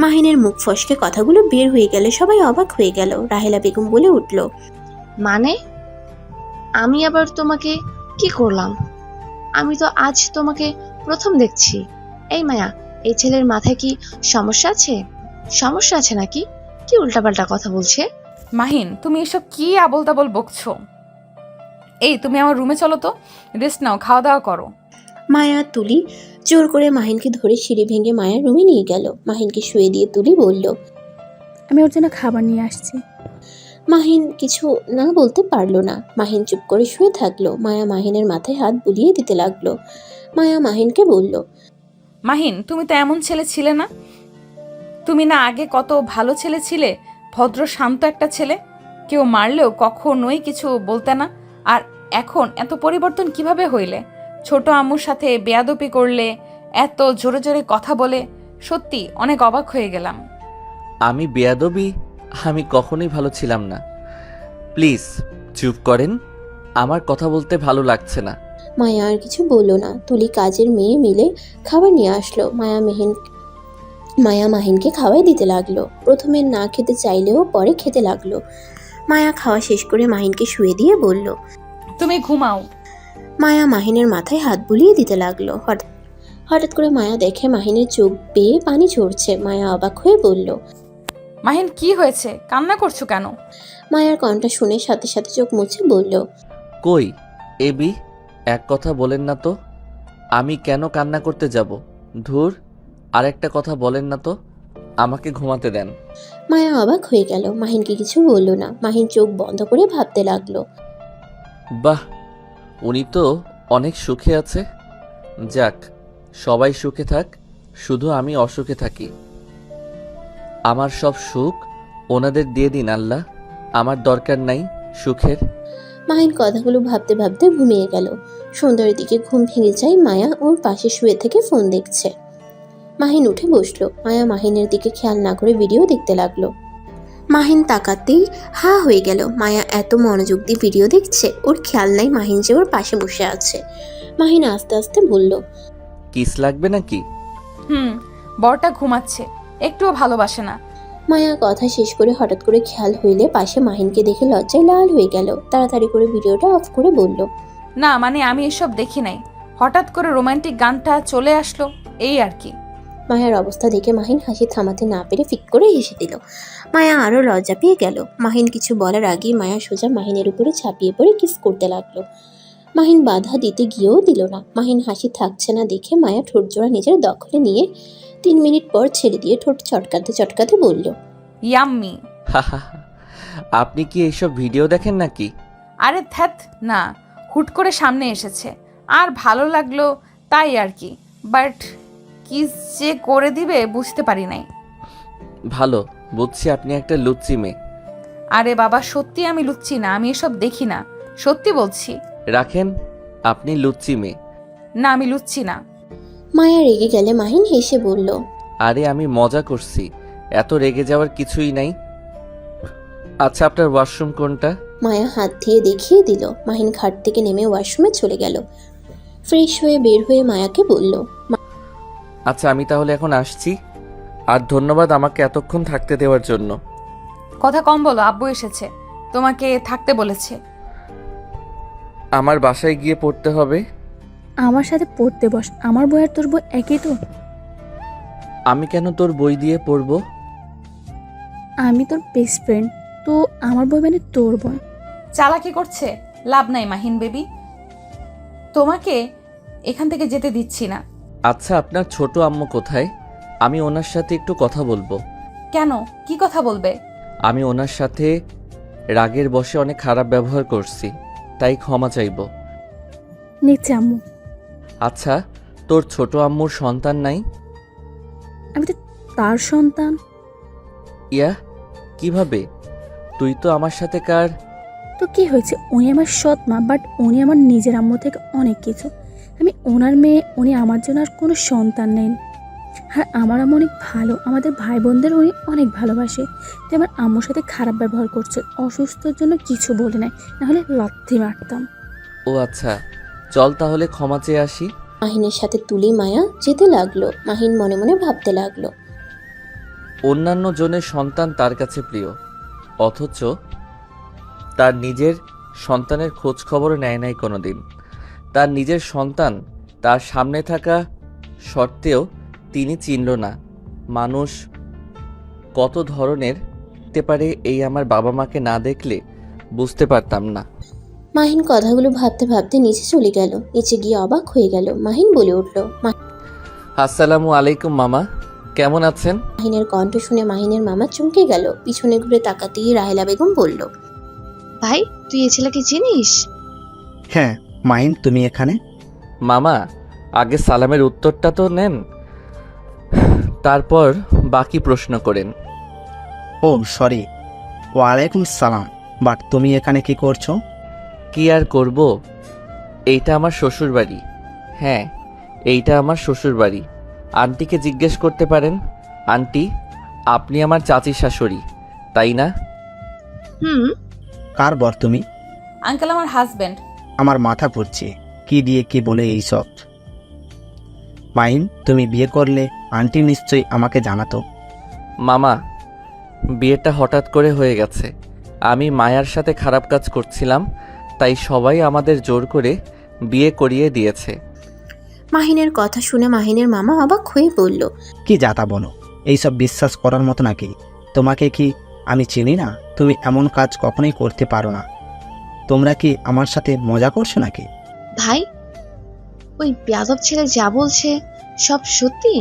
মাহিনের মুখ ফসকে কথাগুলো বের হয়ে গেলে সবাই অবাক হয়ে গেল। রাহেলা বেগম বলে উঠল, মানে আমি আবার তোমাকে কি করলাম? আমি তো আজ তোমাকে প্রথম দেখছি। এই মায়া, এই ছেলের মাথায় কি সমস্যা আছে? সমস্যা আছে নাকি? কি উল্টাপাল্টা কথা বলছে? মাহিন, তুমি এসব কি আবোল তাবোল বকছো? এই তুমি আমার রুমে চলো তো, রেস্ট নাও, খাওয়া দাওয়া করো। মায়া তুলি জোর করে মাহিনকে ধরে সিঁড়ি ভেঙে মায়ার রুমে নিয়ে গেল। মাহিনকে শুয়ে দিয়ে তুলি বলল, আমি ওর জন্য খাবার নিয়ে আসছি। মাহিন কিছু না বলতে পারলো না। মাহিন চুপ করে শুয়ে থাকলো। মায়া মাহিনের মাথায় হাত বুলিয়ে দিতে লাগলো। মায়া মাহিনকে বলল, মাহিন, তুমি তো এমন ছেলে ছিলে না। তুমি না আগে কত ভালো ছেলে ছিলে, ভদ্র শান্ত একটা ছেলে, কেউ মারলেও কখনোই কিছু বলতে না। আর এখন এত পরিবর্তন কিভাবে হইলে? ছোট আম্মুর সাথে বেয়াদপি করলে, এত জোরে জোরে কথা বলে, সত্যি অনেক অবাক হয়ে গেলাম। আমি বেয়াদবি? আমি কখনোই ভালো ছিলাম না। প্লিজ চুপ করেন, আমার কথা বলতে ভালো লাগছে না। মায়া আর কিছু বলল না। তুলি কাজের মেয়ে মিলে খাবার নিয়ে আসলো। মায়া মাহিনকে খাওয়াই দিতে লাগলো। প্রথমে না খেতে চাইলেও পরে খেতে লাগলো। মায়া খাওয়া শেষ করে মাহিনকে শুয়ে দিয়ে বলল, তুমি ঘুমাও। মায়া মাহিনের মাথায় হাত বুলিয়ে দিতে লাগলো। হঠাৎ করে মায়া দেখে মাহিনের চোখ বেয়ে পানি ঝরছে। মায়া অবাক হয়ে বলল, মাহিন, কি হয়েছে? কান্না করছো কেন? মায়ার কণ্ঠ শুনে সাথে সাথে চোখ মুছে বলল, কই এবি, এক কথা বলেন না তো। আমি কেন কান্না করতে যাব? ধুর, আরেকটা কথা বলেন না তো। আমাকে ঘুমাতে দেন। মায়া অবাক হয়ে গেল। মাহিনকে কিছু বলল না। মাহিন চোখ বন্ধ করে ভাবতে লাগলো। বাহ, উনি তো অনেক সুখে আছে। যাক, সবাই সুখে থাক, শুধু আমি অসুখে থাকি। আমার সব সুখ ওনাদের দিয়ে দিন আল্লাহ, আমার দরকার নাই সুখের। মাহিন কথাগুলো ভাবতে ভাবতে ঘুমিয়ে গেল। সন্ধ্যার দিকে ঘুম ভেঙে যায়। মায়া ওর পাশে শুয়ে থেকে ফোন দেখছে। মাহিন উঠে বসলো। মায়া মাহিনের দিকে খেয়াল না করে ভিডিও দেখতে লাগলো। মাহিন তাকাতেই হা হয়ে গেল। মায়া এত মনোযোগ দিয়ে ভিডিও দেখছে, ওর খেয়াল নাই মাহিন যে ওর পাশে বসে আছে। মাহিন আস্তে আস্তে বলল, কিস লাগবে নাকি? বরটা ঘুমাচ্ছে, একটুও ভালোবাসে না। মায়া কথা শেষ করে হঠাৎ করে খেয়াল হইলে পাশে মাহিনকে দেখে লজ্জায় লাল হয়ে গেল। তাড়াতাড়ি করে ভিডিওটা অফ করে বলল, না মানে আমি এসব দেখি নাই, হঠাৎ করে রোমান্টিক গানটা চলে আসলো, এই আর কি। মায়ার অবস্থা দেখে মাহিন হাসি থামাতে না পেরে ফিক করে হেসে দিল। মায়া আরো লজ্জা পেয়ে গেল। মাহিন কিছু বলার আগেই মায়া সোজা মাহিনের উপরে ছাপিয়ে পড়ে কিস করতে লাগলো। মাহিন বাধা দিতে গিয়েও দিল না। মাহিন হাসি থাকছে না দেখে মায়া ঠোঁটজোড়া নিজের দখলে নিয়ে 3 মিনিট পর ছেড়ে দিয়ে ঠোঁট চটকাতে চটকাতে বলল, ইয়াম্মি। আপনি কি এইসব ভিডিও দেখেন নাকি? আরে ধ্যাত না, হুট করে সামনে এসেছে আর ভালো লাগলো তাই আর কি, বাট কি যে করে দিবে বুঝতে পারি নাই। ভালো, বুঝছি আপনি একটা লুচ্চি মেয়ে। আরে বাবা, সত্যি আমি লুচ্ছি না, আমি এসব দেখি না, সত্যি বলছি। রাখেন, আপনি লুচ্চি মেয়ে। না, আমি লুচ্ছি না। মায়া রেগে গেলে মাহিন হেসে বলল, আরে আমি মজা করছি, এত রেগে যাওয়ার কিছুই নাই। আচ্ছা, আপনার ওয়াশরুম কোনটা? মায়া হাত দিয়ে দেখিয়ে দিল। মাহিন খাট থেকে নেমে ওয়াশরুমে চলে গেল। ফ্রেশ হয়ে বের হয়ে মায়াকে বলল, আচ্ছা, আমি তাহলে এখন আসছি। আর ধন্যবাদ আমাকে এতক্ষণ থাকতে দেওয়ার জন্য। কথা কম বলো, আব্বু এসেছে, তোমাকে থাকতে বলেছে। আমার বাসায় গিয়ে পড়তে হবে। আমার সাথে পড়তে বস, আমার বই আর তোর বই একই তো। আমি কেন তোর বই দিয়ে পড়বো? আমি তোর বেস্ট ফ্রেন্ড, তো আমার বই মানে তোর বই। চালাকি করছে লাভ নাই মাহিন বেবি, তোমাকে এখান থেকে যেতে দিচ্ছি না। আচ্ছা, আপনার ছোট আম্মু কোথায়? আমি ওনার সাথে একটু কথা বলবো। কেন, কি কথা বলবে? আমি ওনার সাথে রাগের বশে অনেক খারাপ ব্যবহার করছি, তাই ক্ষমা চাইবো। নিচে আম্মু। আচ্ছা, তোর ছোট আম্মুর সন্তান নাই? আমি তো তার সন্তান। ইয়া, কিভাবে? তুই তো আমার সাথে কার? তো কি হয়েছে, উনি আমার সৎ মা, বাট উনি আমার নিজের আম্মু থেকে অনেক কিছু। আমি ওনার মেয়ে, উনি আমার জন্য আর কোনো সন্তান নেন। আর আমার আম্মু অনেক ভালো, আমাদের ভাই বোনদের উনি অনেক ভালোবাসে। তুই আমার আম্মুর সাথে খারাপ ব্যবহার করছো, অসুস্থর জন্য কিছু বলে নাই, নাহলে লাথি মারতাম। ও আচ্ছা, চল তাহলে ক্ষমা চেয়ে আসি। মাহিনের সাথে তুলি মায়া যেতে লাগলো। মাহিন মনে মনে ভাবতে লাগলো, অন্যান্য জনের সন্তান তার কাছে প্রিয়, অথচ তার নিজের সন্তানের খোঁজ খবর নেয় নাই কোনোদিন। তার নিজের সন্তান তার সামনে থাকা সত্ত্বেও তিনি চিনল না। মানুষ কত ধরনের হতে পারে, এই আমার বাবা মাকে না দেখলে বুঝতে পারতাম না। মাহিন কথাগুলো ভাবতে ভাবতে নিচে চলে গেল। নিচে গিয়ে অবাক হয়ে গেল। মাহিন বলে উঠল, আসসালামু আলাইকুম মামা, কেমন আছেন? মাহিনের কণ্ঠ শুনে মাহিনের মামা চমকে গেল। পিছনে ঘুরে তাকাতেই রাহেলা বেগম বলল, ভাই, তুই এই ছেলেকে চিনিস? হ্যাঁ মাহিন, তুমি এখানে? মামা, আগে সালামের উত্তরটা তো নেন, তারপর বাকি প্রশ্ন করেন। ও সরি, ওয়ালাইকুম সালাম। বাট তুমি এখানে কি করছো? কি আর করব, এইটা আমার শ্বশুর বাড়ি। হ্যাঁ, এইটা আমার শ্বশুর বাড়ি। আন্টিকে জিজ্ঞেস করতে পারেন। আন্টি, আপনি আমার চাচির শাশুড়ি, তাই না? হুম। কার বর তুমি? আঙ্কেল, আমার হাজবেন্ড। আমার মাথা ঘুরছে, কি দিয়ে কি বলে এইসব। মাহিন, তুমি বিয়ে করলে আন্টি নিশ্চয়ই আমাকে জানাতো। মামা, বিয়েটা হঠাৎ করে হয়ে গেছে। আমি মায়ার সাথে খারাপ কাজ করছিলাম, তাই সবাই আমাদের জোর করে বিয়ে করিয়ে দিয়েছে। মাহিনের কথা শুনে মাহিনের মামা অবাক হয়ে বলল, কি যাতা বলো, এইসব বিশ্বাস করার মতো নাকি? তোমাকে কি আমি চিনি না? তুমি এমন কাজ কখনোই করতে পারো না। তোমরা কি আমার সাথে মজা করছো নাকি? ভাই, ওই বেয়াদব ছেলে যা বলছে সব সত্যি?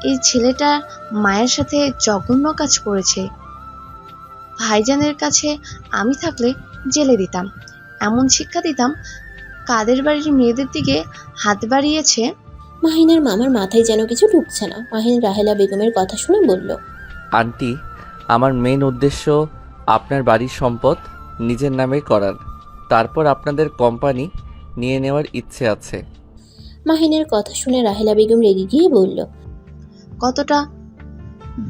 এই ছেলেটা মায়ের সাথে জঘন্য কাজ করেছে। ভাইজানের কাছে আমি থাকলে জেলে দিতাম, এমন শিক্ষা দিতাম। কাদের বাড়ির মেয়েদের দিকে হাত বাড়িয়েছে। মাহিনের মামার মাথায় যেন কিছু ঢুকছে না। মাহিন রাহেলা বেগমের কথা শুনে বলল, আন্টি, আমার মেন উদ্দেশ্য আপনার বাড়ির সম্পদ নিজের নামে করার, তারপর আপনাদের কোম্পানি নিয়ে নেওয়ার ইচ্ছে আছে। মাহিনের কথা শুনে রাহেলা বেগম রেগে গিয়ে বলল, কতটা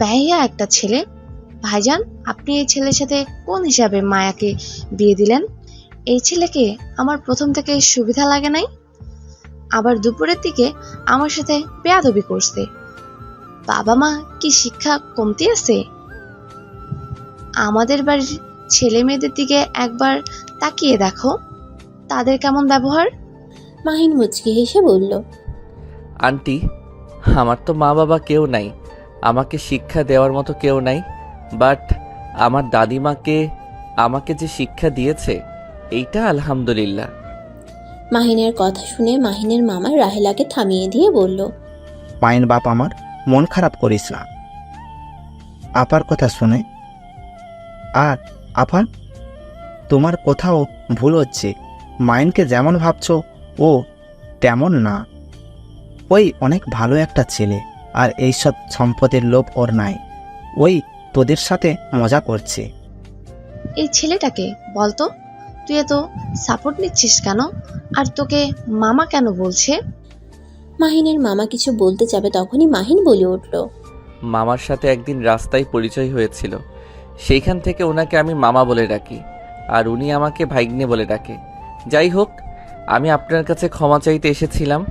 ব্যয়া একটা ছেলে। ভাইজান, আপনি এই ছেলের সাথে কোন হিসাবে মায়াকে বিয়ে দিলেন? এই ছেলেকে আমার প্রথম থেকে সুবিধা লাগে নাই, আবার দুপুরের দিকে আমার সাথে বেয়াদবি করছে। বাবা মা কি শিক্ষা কমতি আছে? আমাদের বাড়ির ছেলে মেয়েদের দিকে একবার তাকিয়ে দেখো, তাদের কেমন ব্যবহার। মাহিন মুচকি হেসে বলল, আন্টি, আমার তো মা বাবা কেউ নাই, আমাকে শিক্ষা দেওয়ার মতো কেউ নাই, বাট আমার দাদিমাকে আমাকে যে শিক্ষা দিয়েছে এইটা আলহামদুলিল্লাহ। মাহিনের কথা শুনে মাহিনের মামা রাহেলাকে থামিয়ে দিয়ে বলল, মাহিন বাপ আমার, মন খারাপ করিস না। আপার কথা শুনে। আর আপা, তোমার কোথাও ভুল হচ্ছে। মাইনকে যেমন ভাবছো ও তেমন না। ওই অনেক ভালো একটা ছেলে, আর এইসব সম্পদের লোভ ওর নাই। ওই তোদের সাথে মজা করছে। এই ছেলেটাকে বলতো, তুই এত সাপোর্ট নিচ্ছিস কেন? আর তোকে মামা কেন বলছে? মাহিনের মামা কিছু বলতে যাবে তখনই মাহিন বলে উঠল, মামার সাথে একদিন রাস্তায় পরিচয় হয়েছিল, সেইখান থেকে ওনাকে আমি মামা বলে ডাকি, আর উনি আমাকে ভাইগ্নে বলে ডাকে। যাই হোক, আমি আপনার কাছে ক্ষমা চাইতে এসেছিলাম,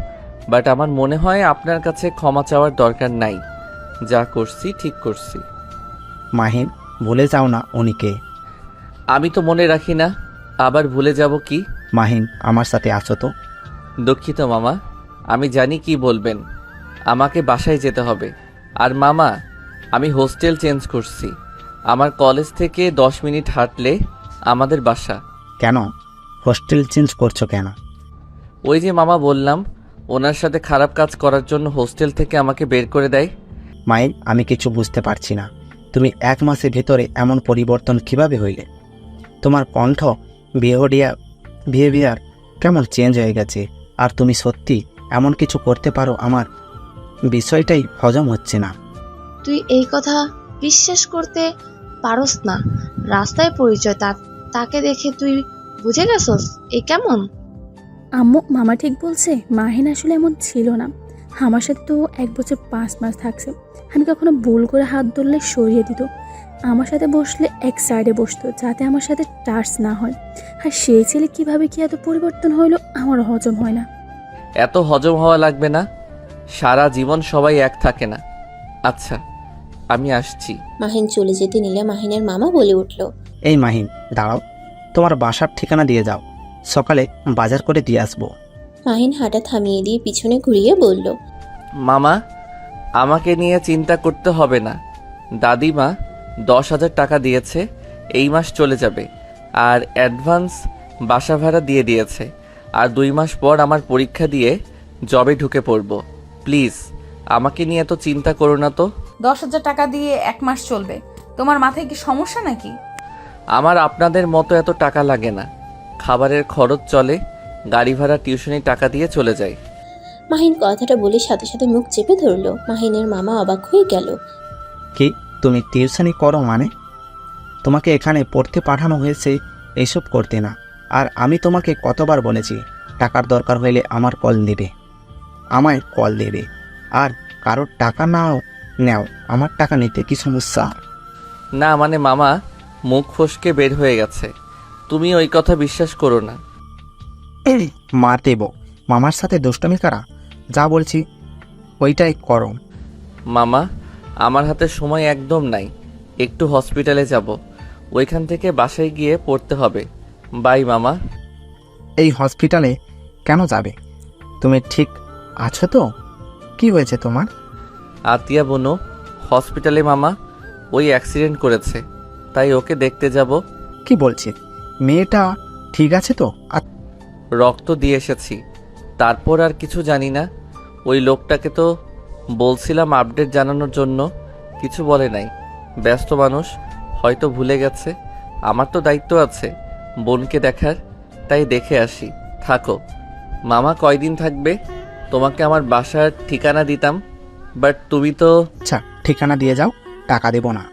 বাট আমার মনে হয় আপনার কাছে ক্ষমা চাওয়ার দরকার নাই। যা করছি ঠিক করছি। মাহিন, ভুলে যাও না উনিকে। আমি তো মনে রাখি না, আবার ভুলে যাব কি? মাহিন, আমার সাথে আসো তো। দুঃখিত মামা, আমি জানি কি বলবেন। আমাকে বাসায় যেতে হবে। আর মামা, আমি হোস্টেল চেঞ্জ করছি। আমার কলেজ থেকে 10 মিনিট হাঁটলে আমাদের বাসা। কেন হোস্টেল চেঞ্জ করছো কেন? ওই যে মামা বললাম, ওনার সাথে খারাপ কাজ করার জন্য হোস্টেল থেকে আমাকে বের করে দেয়। মাইন, আমি কিছু বুঝতে পারছি না। তুমি 1 মাসের ভেতরে এমন পরিবর্তন কিভাবে হইলে? তোমার কণ্ঠ, বিহেভিয়ার কেমন চেঞ্জ হয়ে গেছে। আর তুমি সত্যি এমন কিছু করতে পারো? আমার বিষয়টাই হজম হচ্ছে না। তুই এই কথা বিশ্বাস করতে পারস না? রাস্তায় পরিচয়, তাকে দেখে তুই বুঝে গেছস এই কেমন? আম্মু, মামা ঠিক বলছে। মাহিন আসলে এমন ছিল না। আমার সাথে তো 1 বছর 5 মাস থাকছে। আমি কখনো ভুল করে হাত ধরলে সরিয়ে দিত। আমার সাথে বসলে এক সাইডে বসতো, যাতে আমার সাথে টাচ না হয়। আর সেই ছেলে কিভাবে কি এত পরিবর্তন হইলো আমার হজম হয় না। এত হজম হওয়া লাগবে না, সারা জীবন সবাই এক থাকে না। আচ্ছা, আমি আসছি। মাহিন চলে যেতে নিলে মাহিনের মামা বলে উঠল, এই মাহিন, দাঁড়াও। তোমার বাসার ঠিকানা দিয়ে যাও, সকালে বাজার করে দিয়ে আসবো। মাহিন হাঁটা থামিয়ে দিয়ে পিছনে ঘুরিয়ে বলল, মামা, আমাকে নিয়ে চিন্তা করতে হবে না। দাদিমা 10,000 টাকা দিয়েছে, এই মাস চলে যাবে। আর অ্যাডভান্স বাসা ভাড়া দিয়ে দিয়েছে। আর 2 মাস পর আমার পরীক্ষা দিয়ে জবে ঢুকে পড়ব। প্লিজ আমাকে নিয়ে এত চিন্তা করো না তো। 10,000 টাকা দিয়ে 1 মাস চলবে? তোমার মাথায় কি সমস্যা নাকি? আমার আপনাদের মতো এত টাকা লাগে না। খাবারের খরচ চলে, গাড়ি ভাড়া, টিউশনি টাকা দিয়ে চলে যায়। মাহিন কথাটা বলে সাথে সাথে মুখ চেপে ধরল। মাহিনের মামা অবাক হয়ে গেল। কি, তুমি টিউশনি করো মানে? তোমাকে এখানে পড়তে পাঠানো হয়েছে এইসব করতে না। আর আমি তোমাকে কতবার বলেছি, টাকার দরকার হলে আমায় কল দেবে। আর কারোর টাকা নাও নেও, আমার টাকা নিতে কি সমস্যা? না মানে মামা, মুখ ফসকে বের হয়ে গেছে। তুমি ওই কথা বিশ্বাস করো না। মার দেব। মামার সাথে দুষ্টমি করা, যা বলছি ওইটাই করো। মামা, আমার হাতে সময় একদম নাই। একটু হসপিটালে যাব, ওইখান থেকে বাসায় গিয়ে পড়তে হবে। বাই মামা। এই হসপিটালে কেন যাবে? তুমি ঠিক আছো তো? কি হয়েছে তোমার? আতিয়া বোনো হসপিটালে মামা, ওই অ্যাক্সিডেন্ট করেছে, তাই ওকে দেখতে যাব। কি বলছি? মেয়েটা ঠিক আছে তো? রক্ত দিয়ে এসেছি, তারপর আর কিছু জানি না। ওই লোকটাকে তো বলছিলাম আপডেট জানানোর জন্য, কিছু বলে নাই। ব্যস্ত মানুষ, হয়তো ভুলে গেছে। আমার তো দায়িত্ব আছে বোনকে দেখার, তাই দেখে আসি। থাকো। মামা কয়দিন থাকবে? তোমাকে আমার বাসার ঠিকানা দিতাম, বাট তুমি তো। আচ্ছা, ঠিকানা দিয়ে যাও, টাকা দেব না।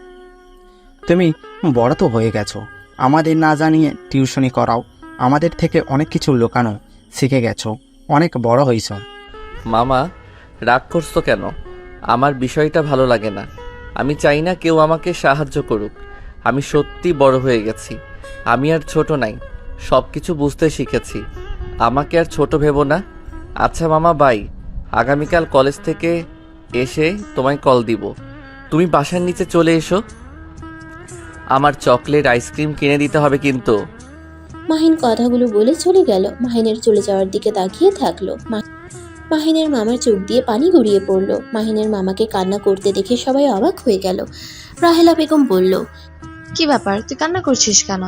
তুমি বড় তো হয়ে গেছো, আমাদের না জানিয়ে টিউশনি করাও। আমাদের থেকে অনেক কিছু লুকানো শিখে গেছো, অনেক বড় হয়েছ। মামা, রাগ করছো কেন? আমার বিষয়টা ভালো লাগে না। আমি চাই না কেউ আমাকে সাহায্য করুক। আমি সত্যি বড় হয়ে গেছি। আমি আর ছোট নাই, সব কিছু বুঝতে শিখেছি। আমাকে আর ছোট ভেবো না। আচ্ছা মামা, বাই। আগামীকাল কলেজ থেকে এসে তোমায় কল দিব। তুমি বাসার নিচে চলে এসো। আমার চকলেট, আইসক্রিম কিনে দিতে হবে কিন্তু। মাহিন কথাগুলো বলে চলে গেল। মাহিনের চলে যাওয়ার দিকে তাকিয়ে থাকলো। মাহিনের মামার চোখ দিয়ে পানি গড়িয়ে পড়ল। মাহিনের মামাকে কান্না করতে দেখে সবাই অবাক হয়ে গেল। রাহেলা বেগম বলল, কি ব্যাপার, তুই কান্না করছিস কেন?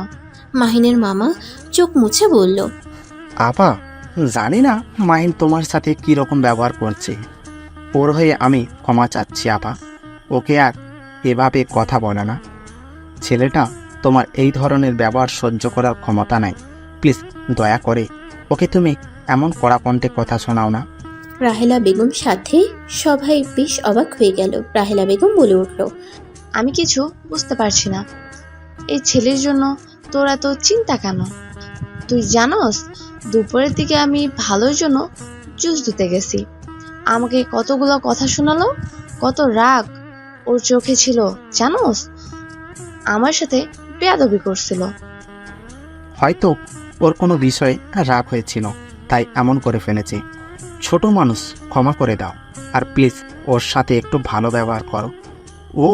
মাহিনের মামা চোখ মুছে বলল, আপা, জানি না মাহিন তোমার সাথে কি রকম ব্যবহার করছে। ওর হয়ে আমি ক্ষমা চাচ্ছি আপা। ওকে আর এভাবে কথা বলে না। ছেলেটা তোমার এই ধরনের ব্যবহার সহ্য করার ক্ষমতা নাই। প্লিজ দয়া করে ওকে তুমি এমন কড়া কণ্ঠে কথা শোনাও না। রাহেলা বেগম সাথে সবাই বেশ অবাক হয়ে গেল। রাহেলা বেগম বলে উঠল, আমি কিছু বুঝতে পারছি না, এই ছেলের জন্য তোর এত চিন্তা কেন? তুই জানোস দুপুরের দিকে আমি ভালোর জন্য জুস দিতে গেছি, আমাকে কতগুলো কথা শোনালো, কত রাগ ওর চোখে ছিল জানোস, আমার সাথে বেয়াদবি করছিল। হয়তো ওর কোনো বিষয়ে রাগ হয়েছিল, তাই এমন করে ফেলেছে। ছোট মানুষ, ক্ষমা করে দাও। আর প্লিজ ওর সাথে একটু ভালো ব্যবহার করো। ও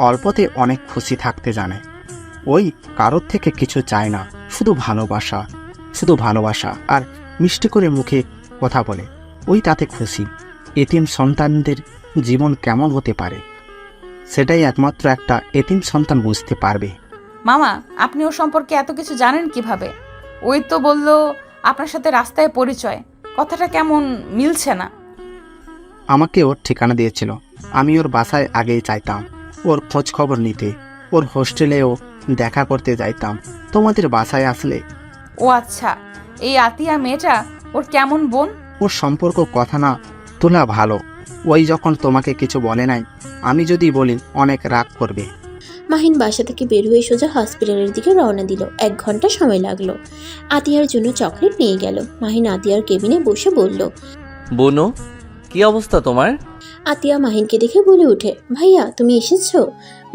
অল্পতে অনেক খুশি থাকতে জানে। ওই কারোর থেকে কিছু চায় না, শুধু ভালোবাসা আর মিষ্টি করে মুখে কথা বলে, ওই তাতে খুশি। এতিম সন্তানদের জীবন কেমন হতে পারে সেটাই একমাত্র একটা এতিম সন্তান বুঝতে পারবে। মামা, আপনি ওর সম্পর্কে এত কিছু জানেন কিভাবে? ওই তো বলল আপনার সাথে রাস্তায় পরিচয়, কথাটা কেমন মিলছে না। আমাকে ওর ঠিকানা দিয়েছিল, আমি ওর বাসায় আগেই চাইতাম ওর খোঁজ খবর নিতে। ওর হোস্টেলেও দেখা করতে যাইতাম। তোমাদের বাসায় আসলে ও আচ্ছা, এই আতিয়া মেয়েটা ওর কেমন বোন? ওর সম্পর্ক কথা না তোলা ভালো। ওই যখন তোমাকে কিছু বলে নাই, আমি যদি বলি অনেক রাগ করবে। মাহিন বাসা থেকে বের হয়ে সোজা হসপিটালের দিকে রওনা দিল। 1 ঘন্টা সময় লাগলো। আতিয়ার জন্য চকলেট নিয়ে গেল। মাহিন আতিয়ার কেবিনে বসে বলল, বুনু, কি অবস্থা তোমার? আতিয়া মাহিনকে দেখে বলে ওঠে, ভাইয়া তুমি এসেছো?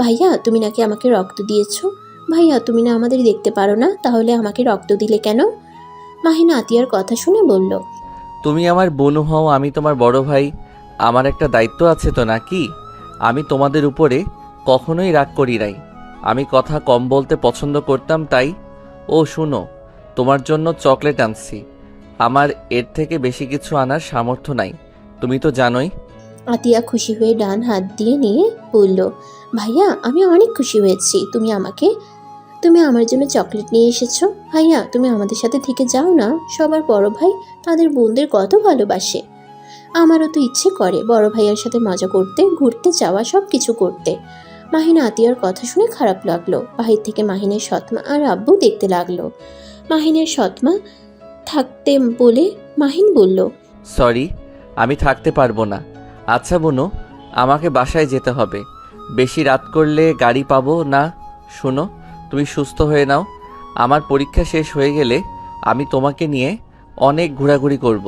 ভাইয়া তুমি নাকি আমাকে রক্ত দিয়েছো? ভাইয়া তুমি না আমাদের দেখতে পারো না, তাহলে আমাকে রক্ত দিলে কেন? মাহিন আতিয়ার কথা শুনে বলল, তুমি আমার বুনু হও, আমি তোমার বড় ভাই। আমার একটা দায়িত্ব আছে তো নাকি? আমি তোমাদের উপরে কখনোই রাগ করি নাই। আমি কথা কম বলতে পছন্দ করতাম, তাই। ও শুনো, তোমার জন্য চকলেট আনছি। আমার এর থেকে বেশি কিছু আনার সামর্থ্য নাই, তুমি তো জানোই। আতিয়া খুশি হয়ে ডান হাত দিয়ে নিয়ে বলল, ভাইয়া আমি অনেক খুশি হয়েছি তুমি আমার জন্য চকলেট নিয়ে এসেছো। ভাইয়া তুমি আমাদের সাথে থেকে যাও না, সবার বড় ভাই তাদের বোনদের কত ভালোবাসে। আমারও তো ইচ্ছে করে বড় ভাইয়ার সাথে মজা করতে, ঘুরতে যাওয়া, সব কিছু করতে। মাহিন আতিয়ার কথা শুনে খারাপ লাগলো। বাহির থেকে মাহিনের সৎমা আর আব্বু দেখতে লাগলো। মাহিনের সৎমা থাকতে বলে মাহিন বলল, সরি, আমি থাকতে পারবো না। আচ্ছা বুনু, আমাকে বাসায় যেতে হবে। বেশি রাত করলে গাড়ি পাবো না। শোনো, তুমি সুস্থ হয়ে নাও। আমার পরীক্ষা শেষ হয়ে গেলে আমি তোমাকে নিয়ে অনেক ঘোরাঘুরি করব,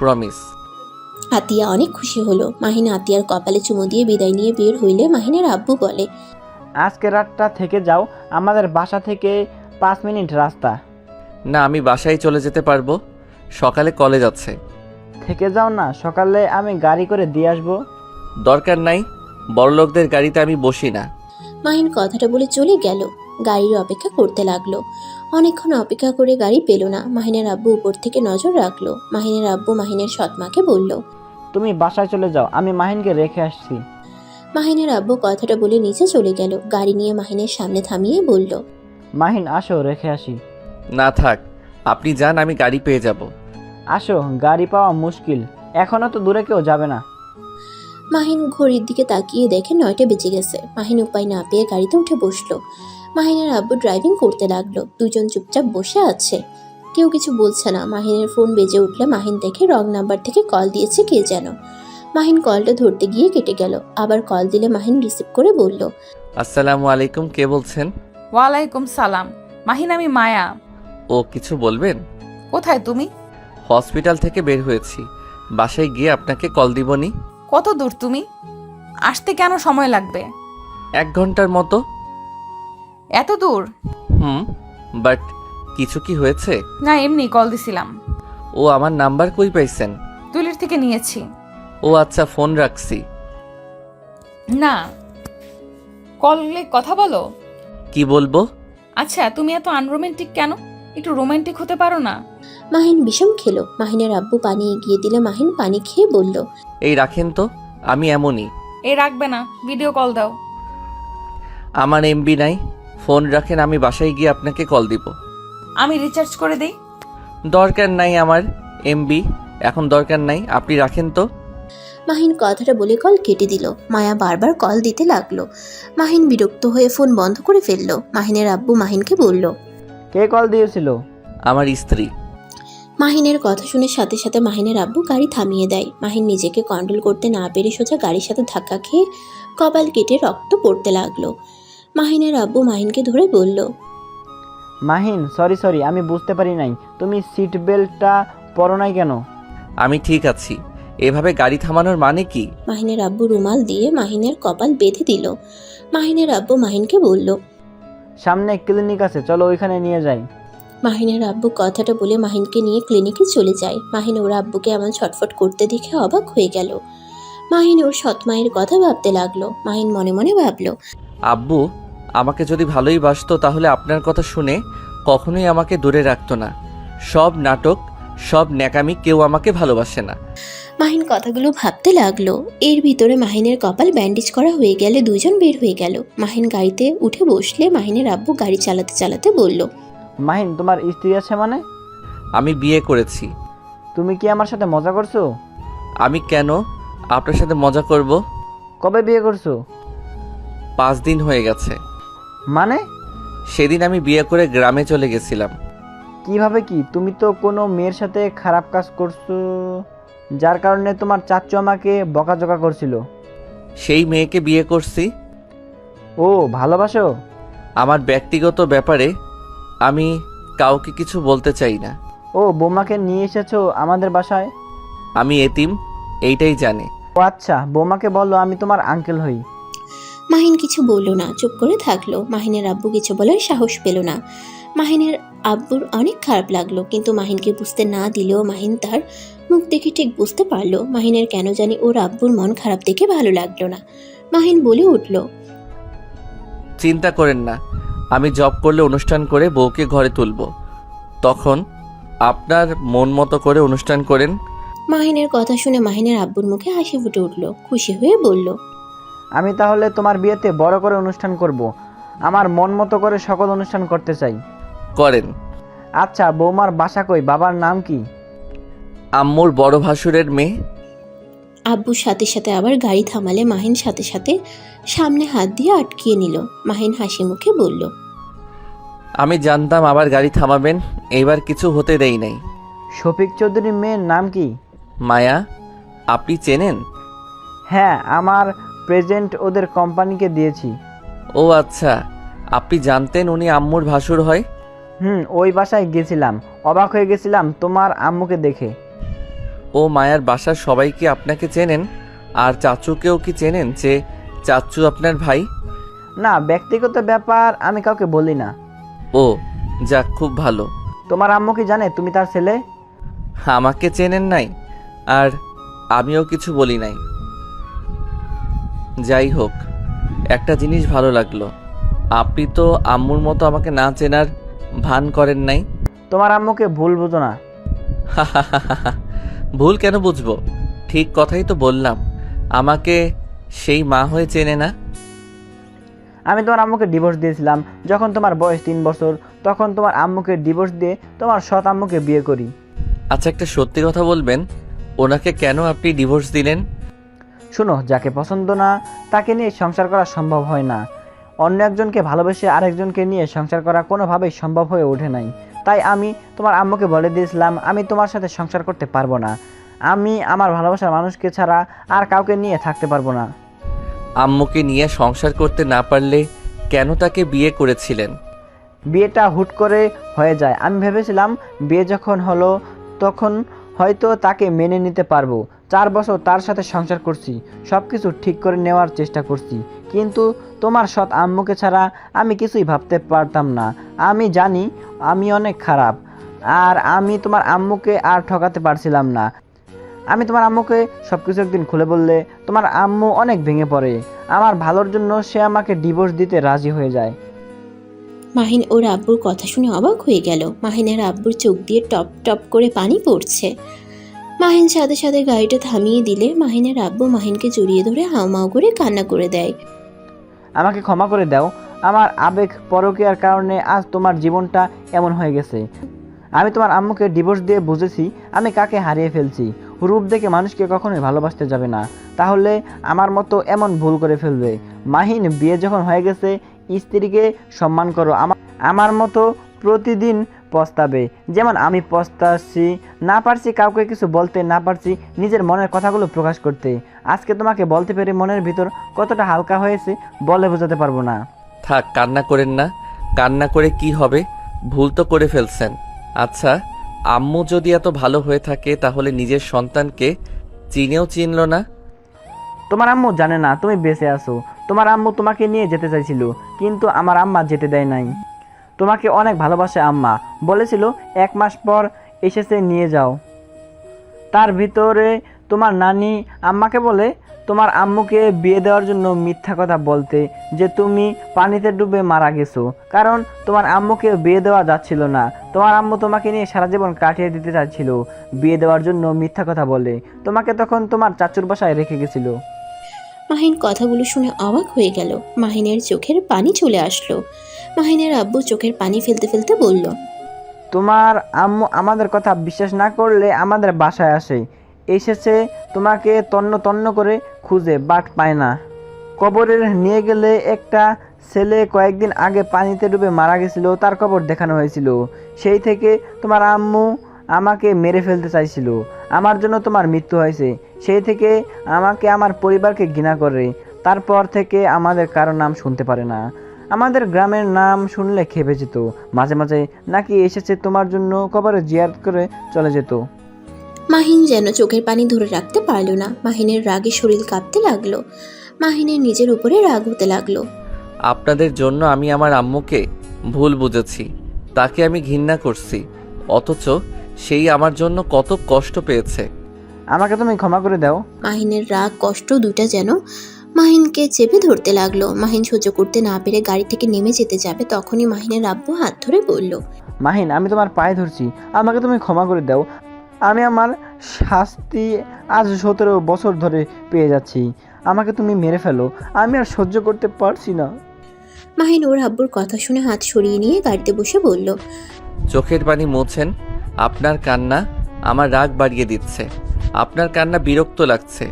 প্রমিস। আতিয়া অনেক খুশি হলো। মাহিন আতিয়ার কপালে চুমু দিয়ে বিদায় নিয়ে বের হইলে মাহিনের আব্বু বলে, আজকে রাতটা থেকে যাও, আমাদের বাসা থেকে 5 মিনিট রাস্তা। না, আমি বাসায় চলে যেতে পারবো, সকালে কলেজ আছে। থেকে যাও না, সকালে আমি গাড়ি করে দিয়ে আসবো। দরকার নাই, বড়লোকদের গাড়িতে আমি বসি না। মাহিন কথাটা বলে চলে গেল। গাড়ির অপেক্ষা করতে লাগলো। অনেকক্ষণ অপেক্ষা করে গাড়ি পেল না। মাহিনের আব্বু উপর থেকে নজর রাখলো। মাহিনের আব্বু মাহিনের সৎমাকে বলল, তুমি বাসায় চলে যাও, আমি মাহিনকে রেখে আসছি। মাহিনের আব্বু কথাটা বলে নিচে চলে গেল। গাড়ি নিয়ে মাহিনের সামনে থামিয়ে বলল, মাহিন আসো, রেখে আসি। না থাক, আপনি যান, আমি গাড়ি পেয়ে যাব। আসো, গাড়ি পাওয়া মুশকিল, এখনো তো দূরে কেউ যাবে না। মাহিন ঘড়ির দিকে তাকিয়ে দেখে 9টা বেজে গেছে। মাহিন উপায় না পেয়ে গাড়িতে উঠে বসলো। মাহিনের আব্বু ড্রাইভিং করতে লাগলো। দুজন চুপচাপ বসে আছে, কেউ কিছু বলছে না। মাহিনের ফোন বেজে উঠলে মাহিন দেখে রং নাম্বার থেকে কল দিয়েছে কে যেন। মাহিন কলটা ধরতে গিয়ে কেটে গেল। আবার কল দিলে মাহিন রিসিভ করে বলল, আসসালামু আলাইকুম, কে বলছেন? ওয়ালাইকুম সালাম। মাহিন, আমি মায়া। ও কিছু বলবেন? কোথায় তুমি? হসপিটাল থেকে বের হয়েছি, বাসায় গিয়ে আপনাকে কল দিবনি। কত দূর তুমি? আসতে কেন সময় লাগবে? 1 ঘন্টার মতো। এত দূর? বাট কিছু কি হয়েছে? না, এমনি কল দিছিলাম। ও আমার নাম্বার কই পাইছেন? তুলির থেকে নিয়েছি। ও আচ্ছা, ফোন রাখছি। না, কলে কথা বলো। কি বলবো? আচ্ছা, তুমি এত আনরোমান্টিক কেন? একটু রোমান্টিক হতে পারো না? মাহিন বিষম খেলো। মাহিনের আব্বু পানি এগিয়ে দিলে মাহিন পানি খেয়ে বলল, এই রাখেন তো, আমি এমনই। এই রাখবে না, ভিডিও কল দাও। আমার এমবি নাই, ফোন রাখেন, আমি বাসায় গিয়ে আপনাকে কল দিব। আমি রিচার্জ করে দেই। দরকার নাই আমার এমবি, এখন দরকার নাই, আপনি রাখেন তো। মাহিন কথাটা বলে কল কেটে দিল। মায়া বারবার কল দিতে লাগলো। মাহিন বিরক্ত হয়ে ফোন বন্ধ করে ফেললো। মাহিনের আব্বু মাহিনকে বলল, কে কল দিয়েছিল? আমার স্ত্রী। মাহিনের কথা শুনে সাথে সাথে মাহিনের আব্বু গাড়ি থামিয়ে দেয়। মাহিন নিজেকে কন্ট্রোল করতে না পেরে সোজা গাড়ির সাথে ধাক্কা খেয়ে কপাল কেটে রক্ত পড়তে লাগলো। মাহিনের আব্বু মাহিনকে ধরে বলল, মাহিন সরি আমি বুঝতে পারি নাই, তুমি সিট বেল্টটা পরো নাই কেন? আমি ঠিক আছি। এভাবে গাড়ি থামানোর মানে কি? মাহিনের আব্বু রুমাল দিয়ে মাহিনের কপাল বেঁধে দিল। মাহিনের আব্বু মাহিনকে বলল, সামনে ক্লিনিক আছে, চলো ওইখানে নিয়ে যাই। মাহিনের আব্বু কথাটা বলে মাহিনকে নিয়ে ক্লিনিকে চলে যায়। মাহিন ওর আব্বুকে এমন ছটফট করতে দেখে অবাক হয়ে গেল। মাহিন ওর সৎ মায়ের কথা ভাবতে লাগলো। মাহিন মনে মনে ভাবলো, আব্বু আমাকে যদি ভালোই বাসতো তাহলে আপনার কথা শুনে কখনোই আমাকে দূরে রাখতো না। সব নাটক, সব ন্যাকামি, কেউ আমাকে ভালোবাসে না। মাহিন কথাগুলো ভাবতে লাগলো। এর ভিতরে মাহিনের কপাল ব্যান্ডেজ করা হয়ে গেলে দুজন বের হয়ে গেল। মাহিন গাড়িতে উঠে বসলে মাহিনের আব্বু গাড়ি চালাতে চালাতে বলল, মাহিন তোমার স্ত্রী আছে মানে? আমি বিয়ে করেছি। তুমি কি আমার সাথে মজা করছো? আমি কেন আপনার সাথে মজা করব? কবে বিয়ে করছো? 5 দিন হয়ে গেছে। মানে? সেদিন আমি বিয়ে করে গ্রামে চলে গেছিলাম। কিভাবে কি? তুমি তো কোনো মেয়ের সাথে খারাপ কাজ করছো, যার কারণে তোমার চাচ্চু আমাকে বকাঝকা করছিল। সেই মেয়েকে বিয়ে করছি। ও ভালোবাসো? আমার ব্যক্তিগত ব্যাপারে আমি কাউকে কিছু বলতে চাই না। ও বৌমাকে নিয়ে এসেছো আমাদের বাসায়? আমি এতিম, এইটাই জানে। ও আচ্ছা, বৌমাকে বলো আমি তোমার আঙ্কেল হই। মাহিন কিছু বলল না, চুপ করে থাকলো। মাহিনের আব্বু কিছু বলার সাহস পেল না। মাহিনের আব্বুর অনেক খারাপ লাগলো, কিন্তু মাহিনকে বুঝতে না দিলেও মাহিন তার মুখ দেখে ঠিক বুঝতে পারলো মাহিনের কেন জানি ওর আব্বুর মন খারাপ দেখে ভালো লাগলো না। মাহিন বলে উঠল, চিন্তা করেন না, আমি জব করলে অনুষ্ঠান করে বউকে ঘরে তুলব, তখন আপনার মন মতো করে অনুষ্ঠান করেন। মাহিনের কথা শুনে মাহিনের আব্বুর মুখে হাসি ফুটে উঠল। খুশি হয়ে বলল, আমি তাহলে তোমার বিয়েতে বড় করে অনুষ্ঠান করব। আমার মন মতো করে সকল অনুষ্ঠান করতে চাই। করেন। আচ্ছা, বৌমার বাসা কই? বাবার নাম কি? আম্মুর বড় ভাসুরের মেয়ে। আব্বুর সাথে সাথে আবার গাড়ি থামালে মাহিন সাথে সাথে সামনে হাত দিয়ে আটকিয়ে নিল। মাহিন হাসি মুখে বলল, আমি জানতাম আবার গাড়ি থামাবেন, এইবার কিছু হতে দেই নাই। শফিক চৌধুরীর মেয়ের নাম কি? মায়া। আপনি চেনেন? হ্যাঁ, আমার প্রেজেন্ট ওদের কোম্পানিকে দিয়েছি। ও আচ্ছা, আপনি জানতেন উনি আম্মুর ভাসুর হয়? ওই বাসায় গেছিলাম, অবাক হয়ে গেছিলাম তোমার আম্মুকে দেখে। ও মায়ার বাসার সবাই কি আপনাকে চেনেন? আর চাচুকেও কি চেনেন যে চাচু আপনার ভাই? না, ব্যক্তিগত ব্যাপার আমি কাউকে বলি না। ও যাক, খুব ভালো। তোমার আম্মু কি জানে তুমি তার ছেলে? আমাকে চেনেন নাই, আর আমিও কিছু বলি নাই। যাই হোক, একটা জিনিস ভালো লাগলো, আপনি তো আম্মুর মতো আমাকে না চেনার ভান করেন নাই। তোমার আম্মুকে ভুল বুঝো না। ভুল কেন বুঝবো? ঠিক কথাই তো বললাম, আমাকে সেই মা হয়ে চেনে না। আমি তোমার আম্মুকে ডিভোর্স দিয়েছিলাম যখন তোমার বয়স 3 বছর। তখন তোমার আম্মুকে ডিভোর্স দিয়ে তোমার সৎ আম্মুকে বিয়ে করি। আচ্ছা, একটা সত্যি কথা বলবেন, ওনাকে কেন আপনি ডিভোর্স দিলেন? শোনো, যাকে পছন্দ না তাকে নিয়ে সংসার করা সম্ভব হয় না। অন্য একজনকে ভালোবেসে আরেকজনকে নিয়ে সংসার করা কোনোভাবেই সম্ভব হয়ে ওঠে নাই। তাই আমি তোমার আম্মুকে বলে দিয়েছিলাম আমি তোমার সাথে সংসার করতে পারবো না। আমি আমার ভালোবাসার মানুষকে ছাড়া আর কাউকে নিয়ে থাকতে পারবো না। আম্মুকে নিয়ে সংসার করতে না পারলে কেন তাকে বিয়ে করেছিলেন? বিয়েটা হুট করে হয়ে যায়। আমি ভেবেছিলাম বিয়ে যখন হলো তখন হয়তো তাকে মেনে নিতে পারবো। 4 বছর তার সাথে সংসার করছি, সব কিছু ঠিক করে নেওয়ার চেষ্টা করছি, কিন্তু তোমার সৎ আম্মুকে ছাড়া আমি কিছুই ভাবতে পারতাম না। আমি জানি আমি অনেক খারাপ, আর আমি তোমার আম্মুকে আর ঠকাতে পারছিলাম না। আমি তোমার আম্মুকে সব কিছু একদিন খুলে বললে তোমার আম্মু অনেক ভেঙে পড়ে। আমার ভালোর জন্য সে আমাকে ডিভোর্স দিতে রাজি হয়ে যায়। মাহিন ওর আব্বুর কথা শুনে অবাক হয়ে গেল। মাহিনের আব্বুর চোখ দিয়ে টপ টপ করে পানি পড়ছে। মাহিন সাথে সাথে গাড়িটা থামিয়ে দিলে মাহিনের আব্বু মাহিনকে জড়িয়ে ধরে হাউমাউ করে কান্না করে দেয়। আমাকে ক্ষমা করে দাও, আমার আবেগ পরকীয়ার কারণে আজ তোমার জীবনটা এমন হয়ে গেছে। আমি তোমার আম্মুকে ডিভোর্স দিয়ে বুঝেছি আমি কাকে হারিয়ে ফেলছি। রূপ দেখে মানুষকে কখনোই ভালোবাসতে যাবে না, তাহলে আমার মতো এমন ভুল করে ফেলবে। মাহিন, বিয়ে যখন হয়ে গেছে, স্ত্রীকে সম্মান করো। আমার মতো প্রতিদিন পস্তাবে, যেমন আমি পস্তাচ্ছি। না পারছি কাউকে কিছু বলতে, না পারছি নিজের মনের কথাগুলো প্রকাশ করতে। আজকে তোমাকে বলতে পেরে মনের ভিতর কতটা হালকা হয়েছে বলে বোঝাতে পারবো না। থাক, কান্না করেন না। কান্না করে কি হবে? ভুল তো করে ফেলছেন। আচ্ছা, আম্মু যদি এত ভালো হয়ে থাকে তাহলে নিজের সন্তানকে চিনেও চিনল না। তোমার আম্মু জানে না তুমি বেঁচে আছো। তোমার আম্মু তোমাকে নিয়ে যেতে চাইছিল, কিন্তু আমার আম্মা যেতে দেয় নাই। তোমাকে অনেক ভালোবাসে আম্মা, বলেছিল 1 মাস পর এসেছে নিয়ে যাও। তার ভিতরে তোমার নানি আম্মাকে বলে তোমার আম্মুকে বিয়ে দেওয়ার জন্য মিথ্যা কথা বলতে, যে তুমি পানিতে ডুবে মারা গেছো, কারণ তোমার আম্মুকে বিয়ে দেওয়া যাচ্ছিল না। তোমার আম্মু তোমাকে নিয়ে সারা জীবন কাটিয়ে দিতে চাচ্ছিল, বিয়ে দেওয়ার জন্য মিথ্যা কথা বলে তোমাকে তখন তোমার চাচুর বাসায় রেখে গেছিল। মাহিন কথাগুলো শুনে অবাক হয়ে গেল। মাহিনের চোখের পানি চলে আসলো। মাহিনের আব্বু চোখের পানি ফেলতে ফেলতে বলল, তোমার আম্মু আমাদের কথা বিশ্বাস না করলে আমাদের বাসায় আসে, এসেছে তোমাকে তন্ন তন্ন করে খুঁজে, বাট পায় না। কবরে নিয়ে গেলে একটা ছেলে কয়েকদিন আগে পানিতে ডুবে মারা গেছিল, তার কবর দেখানো হয়েছিল। সেই থেকে তোমার আম্মু আমাকে মেরে ফেলতে চাইছিল, আমার জন্য তোমার মৃত্যু হয়েছে। সেই থেকে আমাকে, আমার পরিবারকে ঘৃণা করে। তারপর থেকে আমাদের কারো নাম শুনতে পারে না। আমাদের গ্রামের নাম শুনলে খেপে যেত। মাঝে মাঝে নাকি এসেছে তোমার জন্য কবরে জিয়ারত করে চলে যেত। মাহিন যেন চোখের পানি ধরে রাখতে পারল না। মাহিনের রাগে শরীর কাঁপতে লাগলো। মাহিনের নিজের উপরে রাগ হতে লাগলো। আপনাদের জন্য আমি আমার আম্মুকে ভুল বুঝেছি, তাকে আমি ঘৃণা করছি, অথচ সেই আমার জন্য কত কষ্ট পেয়েছে। আমাকে তুমি ক্ষমা করে দাও। মাহিনের রাগ কষ্ট দুটা যেন মাহিনকে চেপে ধরতে লাগলো। মাহিন সহ্য করতে না পেরে গাড়ি থেকে নেমে যেতে যাবে, তখনই মাহিনের আব্বু হাত ধরে বলল, মাহিন, আমি তোমার পায়ে ধরছি, আমাকে তুমি ক্ষমা করে দাও। আমি আমার শাস্তি আজ 17 বছর ধরে পেয়ে যাচ্ছি, আমাকে তুমি মেরে ফেলো, আমি আর সহ্য করতে পারছি না। মাহিন ওর আব্বুর কথা শুনে হাত সরিয়ে নিয়ে গাড়িতে বসে বলল, চোখের পানি মোছেন। আপনার কান্না আমার রাগ বাড়িয়ে দিচ্ছে, আপনার কান্না বিরক্ত লাগছে।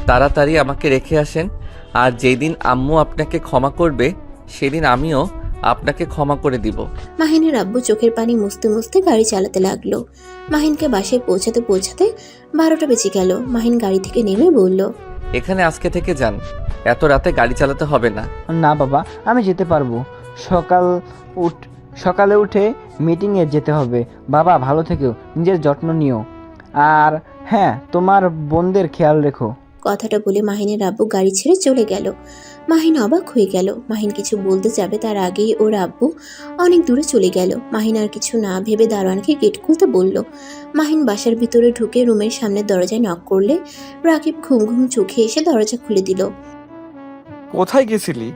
তাড়াতাড়ি আমাকে রেখে আসেন, আর যেদিন আম্মু আপনাকে ক্ষমা করবে সেদিন আমিও আপনাকে ক্ষমা করে দিব। মাহিনের আব্বু চোখের পানি মুছতে মুছতে গাড়ি চালাতে লাগলো। মাহিনকে বাসায় পৌঁছাতে পৌঁছাতে 12টা বেজে গেল। মাহিন গাড়ি থেকে নেমে বলল, এখানে আজকে থেকে যান, এত রাতে গাড়ি চালাতে হবে না। না বাবা, আমি যেতে পারবো। সকালে উঠে মিটিংয়ে যেতে হবে। বাবা, ভালো থেকো, নিজের যত্ন নিও, আর হ্যাঁ, তোমার বোনদের খেয়াল রেখো। কথাটা বলে মাহিনের আব্বু গাড়ি ছেড়ে চলে গেল। মাহিন অবাক হয়ে গেল। মাহিন কিছু বলতে যাবে তার আগেই ওর আব্বু অনেক দূরে চলে গেল। মাহিন আর কিছু না ভেবে দারোয়ানকে গেট খুলতে বলল। মাহিন বাসার ভিতরে ঢুকে রুমের সামনে দরজায় নক করলে রাকিব ঘুম ঘুম চোখে এসে দরজা খুলে দিল। কোথায় গেছিলি?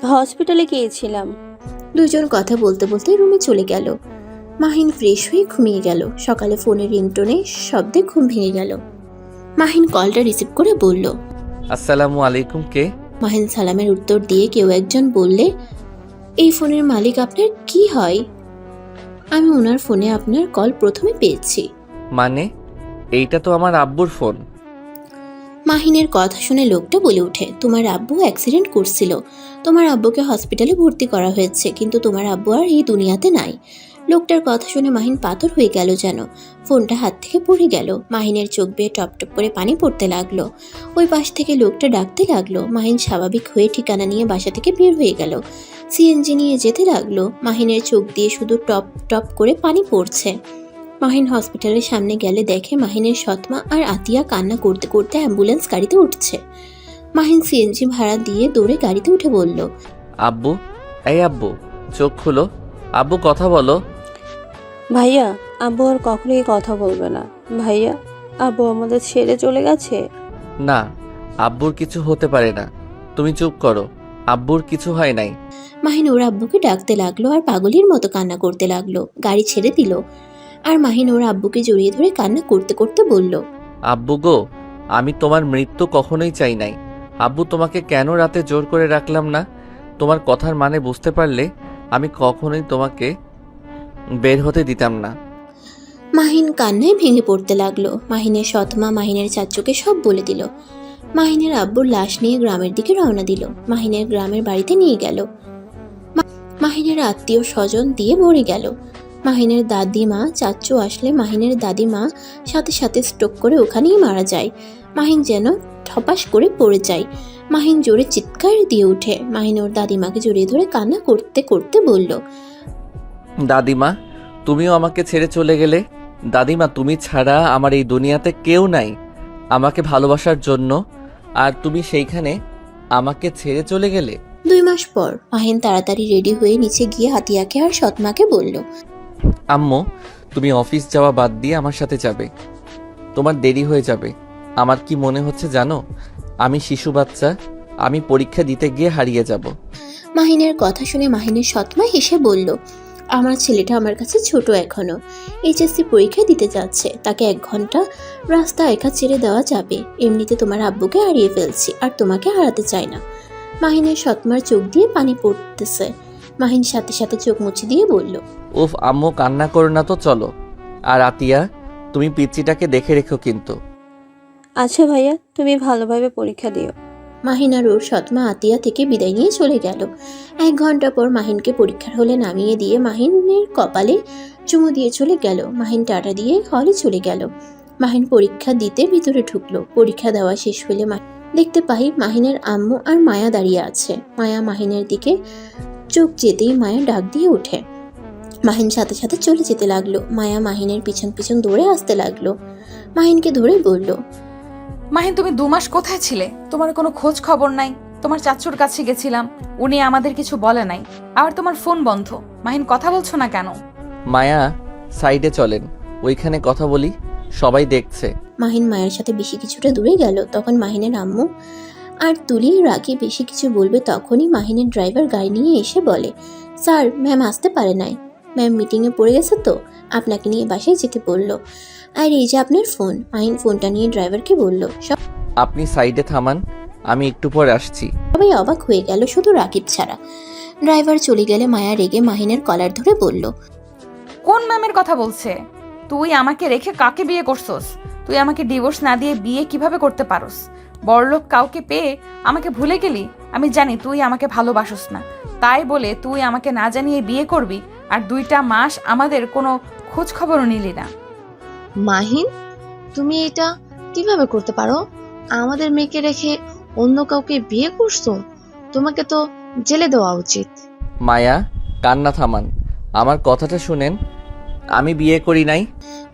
হসপিটালে গিয়েছিলাম। দুজন কথা বলতে বলতে রুমে চলে গেল। মাহিন ফ্রেশ হয়ে ঘুমিয়ে গেল। সকালে ফোনের রিংটোনে শব্দে ঘুম ভেঙে গেল। মাহিন কলটা রিসিভ করে বলল, আসসালামু আলাইকুম। কে? মাহিন সালামের উত্তর দিয়ে কেউ একজন বললে, এই ফোনের মালিক আপনার কি হয়? আমি ওনার ফোনে আপনার কল প্রথমে পেয়েছি। মানে? এইটা তো আমার আব্বুর ফোন। মাহিনের কথা শুনে লোকটা বলে ওঠে, তোমার আব্বু অ্যাক্সিডেন্ট করছিল, তোমার আব্বুকে হসপিটালে ভর্তি করা হয়েছে, কিন্তু তোমার আব্বু আর এই দুনিয়াতে নাই। লোকটার কথা শুনে মাহিন পাথর হয়ে গেল যেন। ফোনটা হাত থেকে পড়ে গেল। মাহিনের চোখ বেয়ে টপ টপ করে পানি পড়তে লাগলো। ওই পাশ থেকে লোকটা ডাকতে লাগলো। মাহিন স্বাভাবিক হয়ে ঠিকানা নিয়ে বাসা থেকে বের হয়ে গেল। সিএনজি নিয়ে যেতে লাগলো। মাহিনের চোখ দিয়ে শুধু টপ টপ করে পানি পড়ছে। মাহিন হসপিটালের সামনে গেলে দেখে মাহিনের সৎমা আর আতিয়া কান্না করতে করতে অ্যাম্বুলেন্স গাড়িতে উঠছে। মাহিন সিএনজি ভাড়া দিয়ে দৌড়ে গাড়িতে উঠে বলল, আব্বু, এই আব্বু, চোখ খুলো। আব্বু, কথা বলো। ভাইয়া, আব্বু আর কখনোই কথা বলবে না। ভাইয়া, আব্বু আমাদের ছেড়ে চলে গেছে। না, আব্বুর কিছু হতে পারে না, তুমি চুপ করো। আব্বুর কিছু হয় নাই। মাহিন ওর আব্বুকে ডাকতে লাগলো আর পাগলের মতো কান্না করতে লাগলো। গাড়ি ছেড়ে দিল আর মাহিন ওর আব্বুকে জড়িয়ে ধরে কান্না করতে করতে বলল, আব্বু গো, আমি তোমার মৃত্যু কখনোই চাই নাই। আব্বু, তোমাকে কেন রাতে জোর করে রাখলাম না? তোমার কথার মানে বুঝতে পারলে আমি কখনোই তোমাকে বের হতে দিতাম না। মাহিন কান্নায় ভেঙে পড়তে লাগলো। মাহিনের সৎমা মাহিনের চাচুকে সব বলে দিল। মাহিনের আব্বুর লাশ নিয়ে গ্রামের দিকে রওনা দিল। মাহিনের গ্রামের বাড়িতে নিয়ে গেল। মাহিনের আত্মীয় স্বজন দিয়ে ভরে গেল। মাহিনের দাদিমা চাচু আসলে মাহিনের দাদিমা সাথে সাথে স্ট্রোক করে ওখানেই মারা যায়। মাহিন যেন ঠপাস করে পড়ে যায়। মাহিন জোরে চিৎকার দিয়ে উঠে। মাহিন ওর দাদিমাকে জড়িয়ে ধরে কান্না করতে করতে বলল, দাদিমা, তুমিও আমাকে ছেড়ে চলে গেলে। দাদিমা, তুমি ছাড়া আমার এই দুনিয়াতে কেউ নাই আমাকে ভালোবাসার জন্য, আর তুমি সেইখানে আমাকে ছেড়ে চলে গেলে। 2 মাস পর মাহিন তাড়াতাড়ি রেডি হয়ে নিচে গিয়ে হাতিয়াকে আর সৎমাকে বলল, আম্মু, তুমি অফিস যাওয়া বাদ দিয়ে আমার সাথে যাবে। তোমার দেরি হয়ে যাবে। আমার কি মনে হচ্ছে জানো, আমি শিশু বাচ্চা, আমি পরীক্ষা দিতে গিয়ে হারিয়ে যাব। মাহিনের কথা শুনে মাহিনের সৎমা হেসে বলল, আমার ছেলেটা আমার কাছে ছোট এখনো, এইচএসসি পরীক্ষা দিতে যাচ্ছে, তাকে 1 ঘন্টা রাস্তা একা ছেড়ে দেওয়া যাবে। এমনিতে তোমার আব্বুকে হারিয়ে ফেলছি, আর তোমাকে হারাতে চাই না। মাহিনের সৎমার চোখ দিয়ে পানি পড়তেছে। মাহিন সাথে সাথে চোখ মুছে দিয়ে বলল, উফ আম্মু, কান্না করো না তো, চলো। আর আতিয়া, তুমি পিচ্চিটাকে দেখে রেখো কিন্তু। আচ্ছা ভাইয়া, তুমি ভালোভাবে পরীক্ষা দিও। মাহিন আর ওর সৎমা আতিয়া থেকে বিদায় নিয়ে চলে গেল। 1 ঘন্টা পর মাহিনকে পরীক্ষার হলে নামিয়ে দিয়ে মাহিনের কপালে চুমু দিয়ে চলে গেল। মাহিন টাটা দিয়ে হলে চলে গেল। মাহিন পরীক্ষা দিতে ভিতরে ঢুকলো। পরীক্ষা দেওয়া শেষ হলে দেখতে পাই মাহিনের আম্মু আর মায়া দাঁড়িয়ে আছে। মায়া মাহিনের দিকে চোখ যেতেই মায়া ডাক দিয়ে ওঠে। মাহিন সাথে সাথে চলে যেতে লাগলো। মায়া মাহিনের পিছন পিছন দৌড়ে আসতে লাগলো। মাহিনকে ধরে বলল, মাহিন, তুমি 2 মাস কোথায় ছিলে? তোমার কোনো খোঁজ খবর নাই। তোমার চাচুর কাছে গেছিলাম, উনি আমাদের কিছু বলে নাই। আবার তোমার ফোন বন্ধ। মাহিন, কথা বলছো না কেন? মায়া, সাইডে চলেন, ওইখানে কথা বলি, সবাই দেখছে। মাহিন মায়ের সাথে বেশি কিছুটা দূরে গেল। তখন মাহিনের আম্মু আর তুলি রাগে বেশি কিছু বলবে, তখনই মাহিনের ড্রাইভার গাড়ি নিয়ে এসে বলে, স্যার, ম্যাম আসতে পারে নাই। ম্যাম মিটিংয়ে পড়ে গেছে তো আপনাকে নিয়ে বাসায় যেতে বললো। আর এই যে আপনার ফোন। মাহিন ফোনটা নিয়ে ড্রাইভারকে বলল। আপনি সাইডে থামান, আমি একটু পরে আসছি। সবাই অবাক হয়ে গেল, শুধু রাকিব ছাড়া। ড্রাইভার চলে গেলে মায়া রেগে মাহিনের কলার ধরে বলল, কোন ম্যামের কথা বলছে? তুই আমাকে রেখে কাকে বিয়ে করছস? তুই আমাকে ডিভোর্স না দিয়ে বিয়ে কিভাবে করতে পারস? বড়লোক কাউকে পেয়ে আমাকে ভুলে গেলি? আমি জানি তুই আমাকে ভালোবাসস না, তাই বলে তুই আমাকে না জানিয়ে বিয়ে করবি, আর 2টা মাস আমাদের কোনো খোঁজ খবরও নিলি না। মাহিন, তুমি এটা কিভাবে করতে পারো? আমাদের মেয়েকে রেখে অন্য কাউকে বিয়ে করছো? তোমাকে তো জেলে দেওয়া উচিত। মায়া, কান্না থামান, আমার কথাটা শুনেন, আমি বিয়ে করি নাই।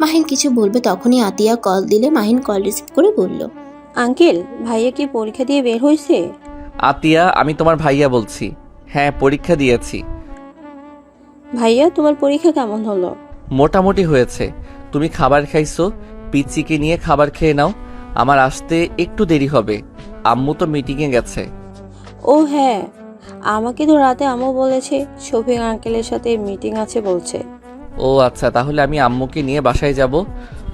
মাহিন কিছু বলবে তখনই আতিয়া কল দিলে মাহিন কল রিসিভ করে বলল, আঙ্কেল, ভাইয়া কি পরীক্ষা দিয়ে বের হয়েছে? আতিয়া, আমি তোমার ভাইয়া বলছি। হ্যাঁ, পরীক্ষা দিয়েছি। ভাইয়া, তোমার পরীক্ষা কেমন হলো? মোটামুটি হয়েছে। তুমি খাবার খাইছো, পিচ্চিকে নিয়ে খাবার খেয়ে নাও, আমার আসতে একটু দেরি হবে। আম্মু তো মিটিংয়ে গেছে। ও হ্যাঁ, আমাকে তো রাতে আম্মু বলেছে শফিক আঙ্কেলের সাথে মিটিং আছে বলছে। ও আচ্ছা, তাহলে আমি আম্মুকে নিয়ে বাসায় যাব,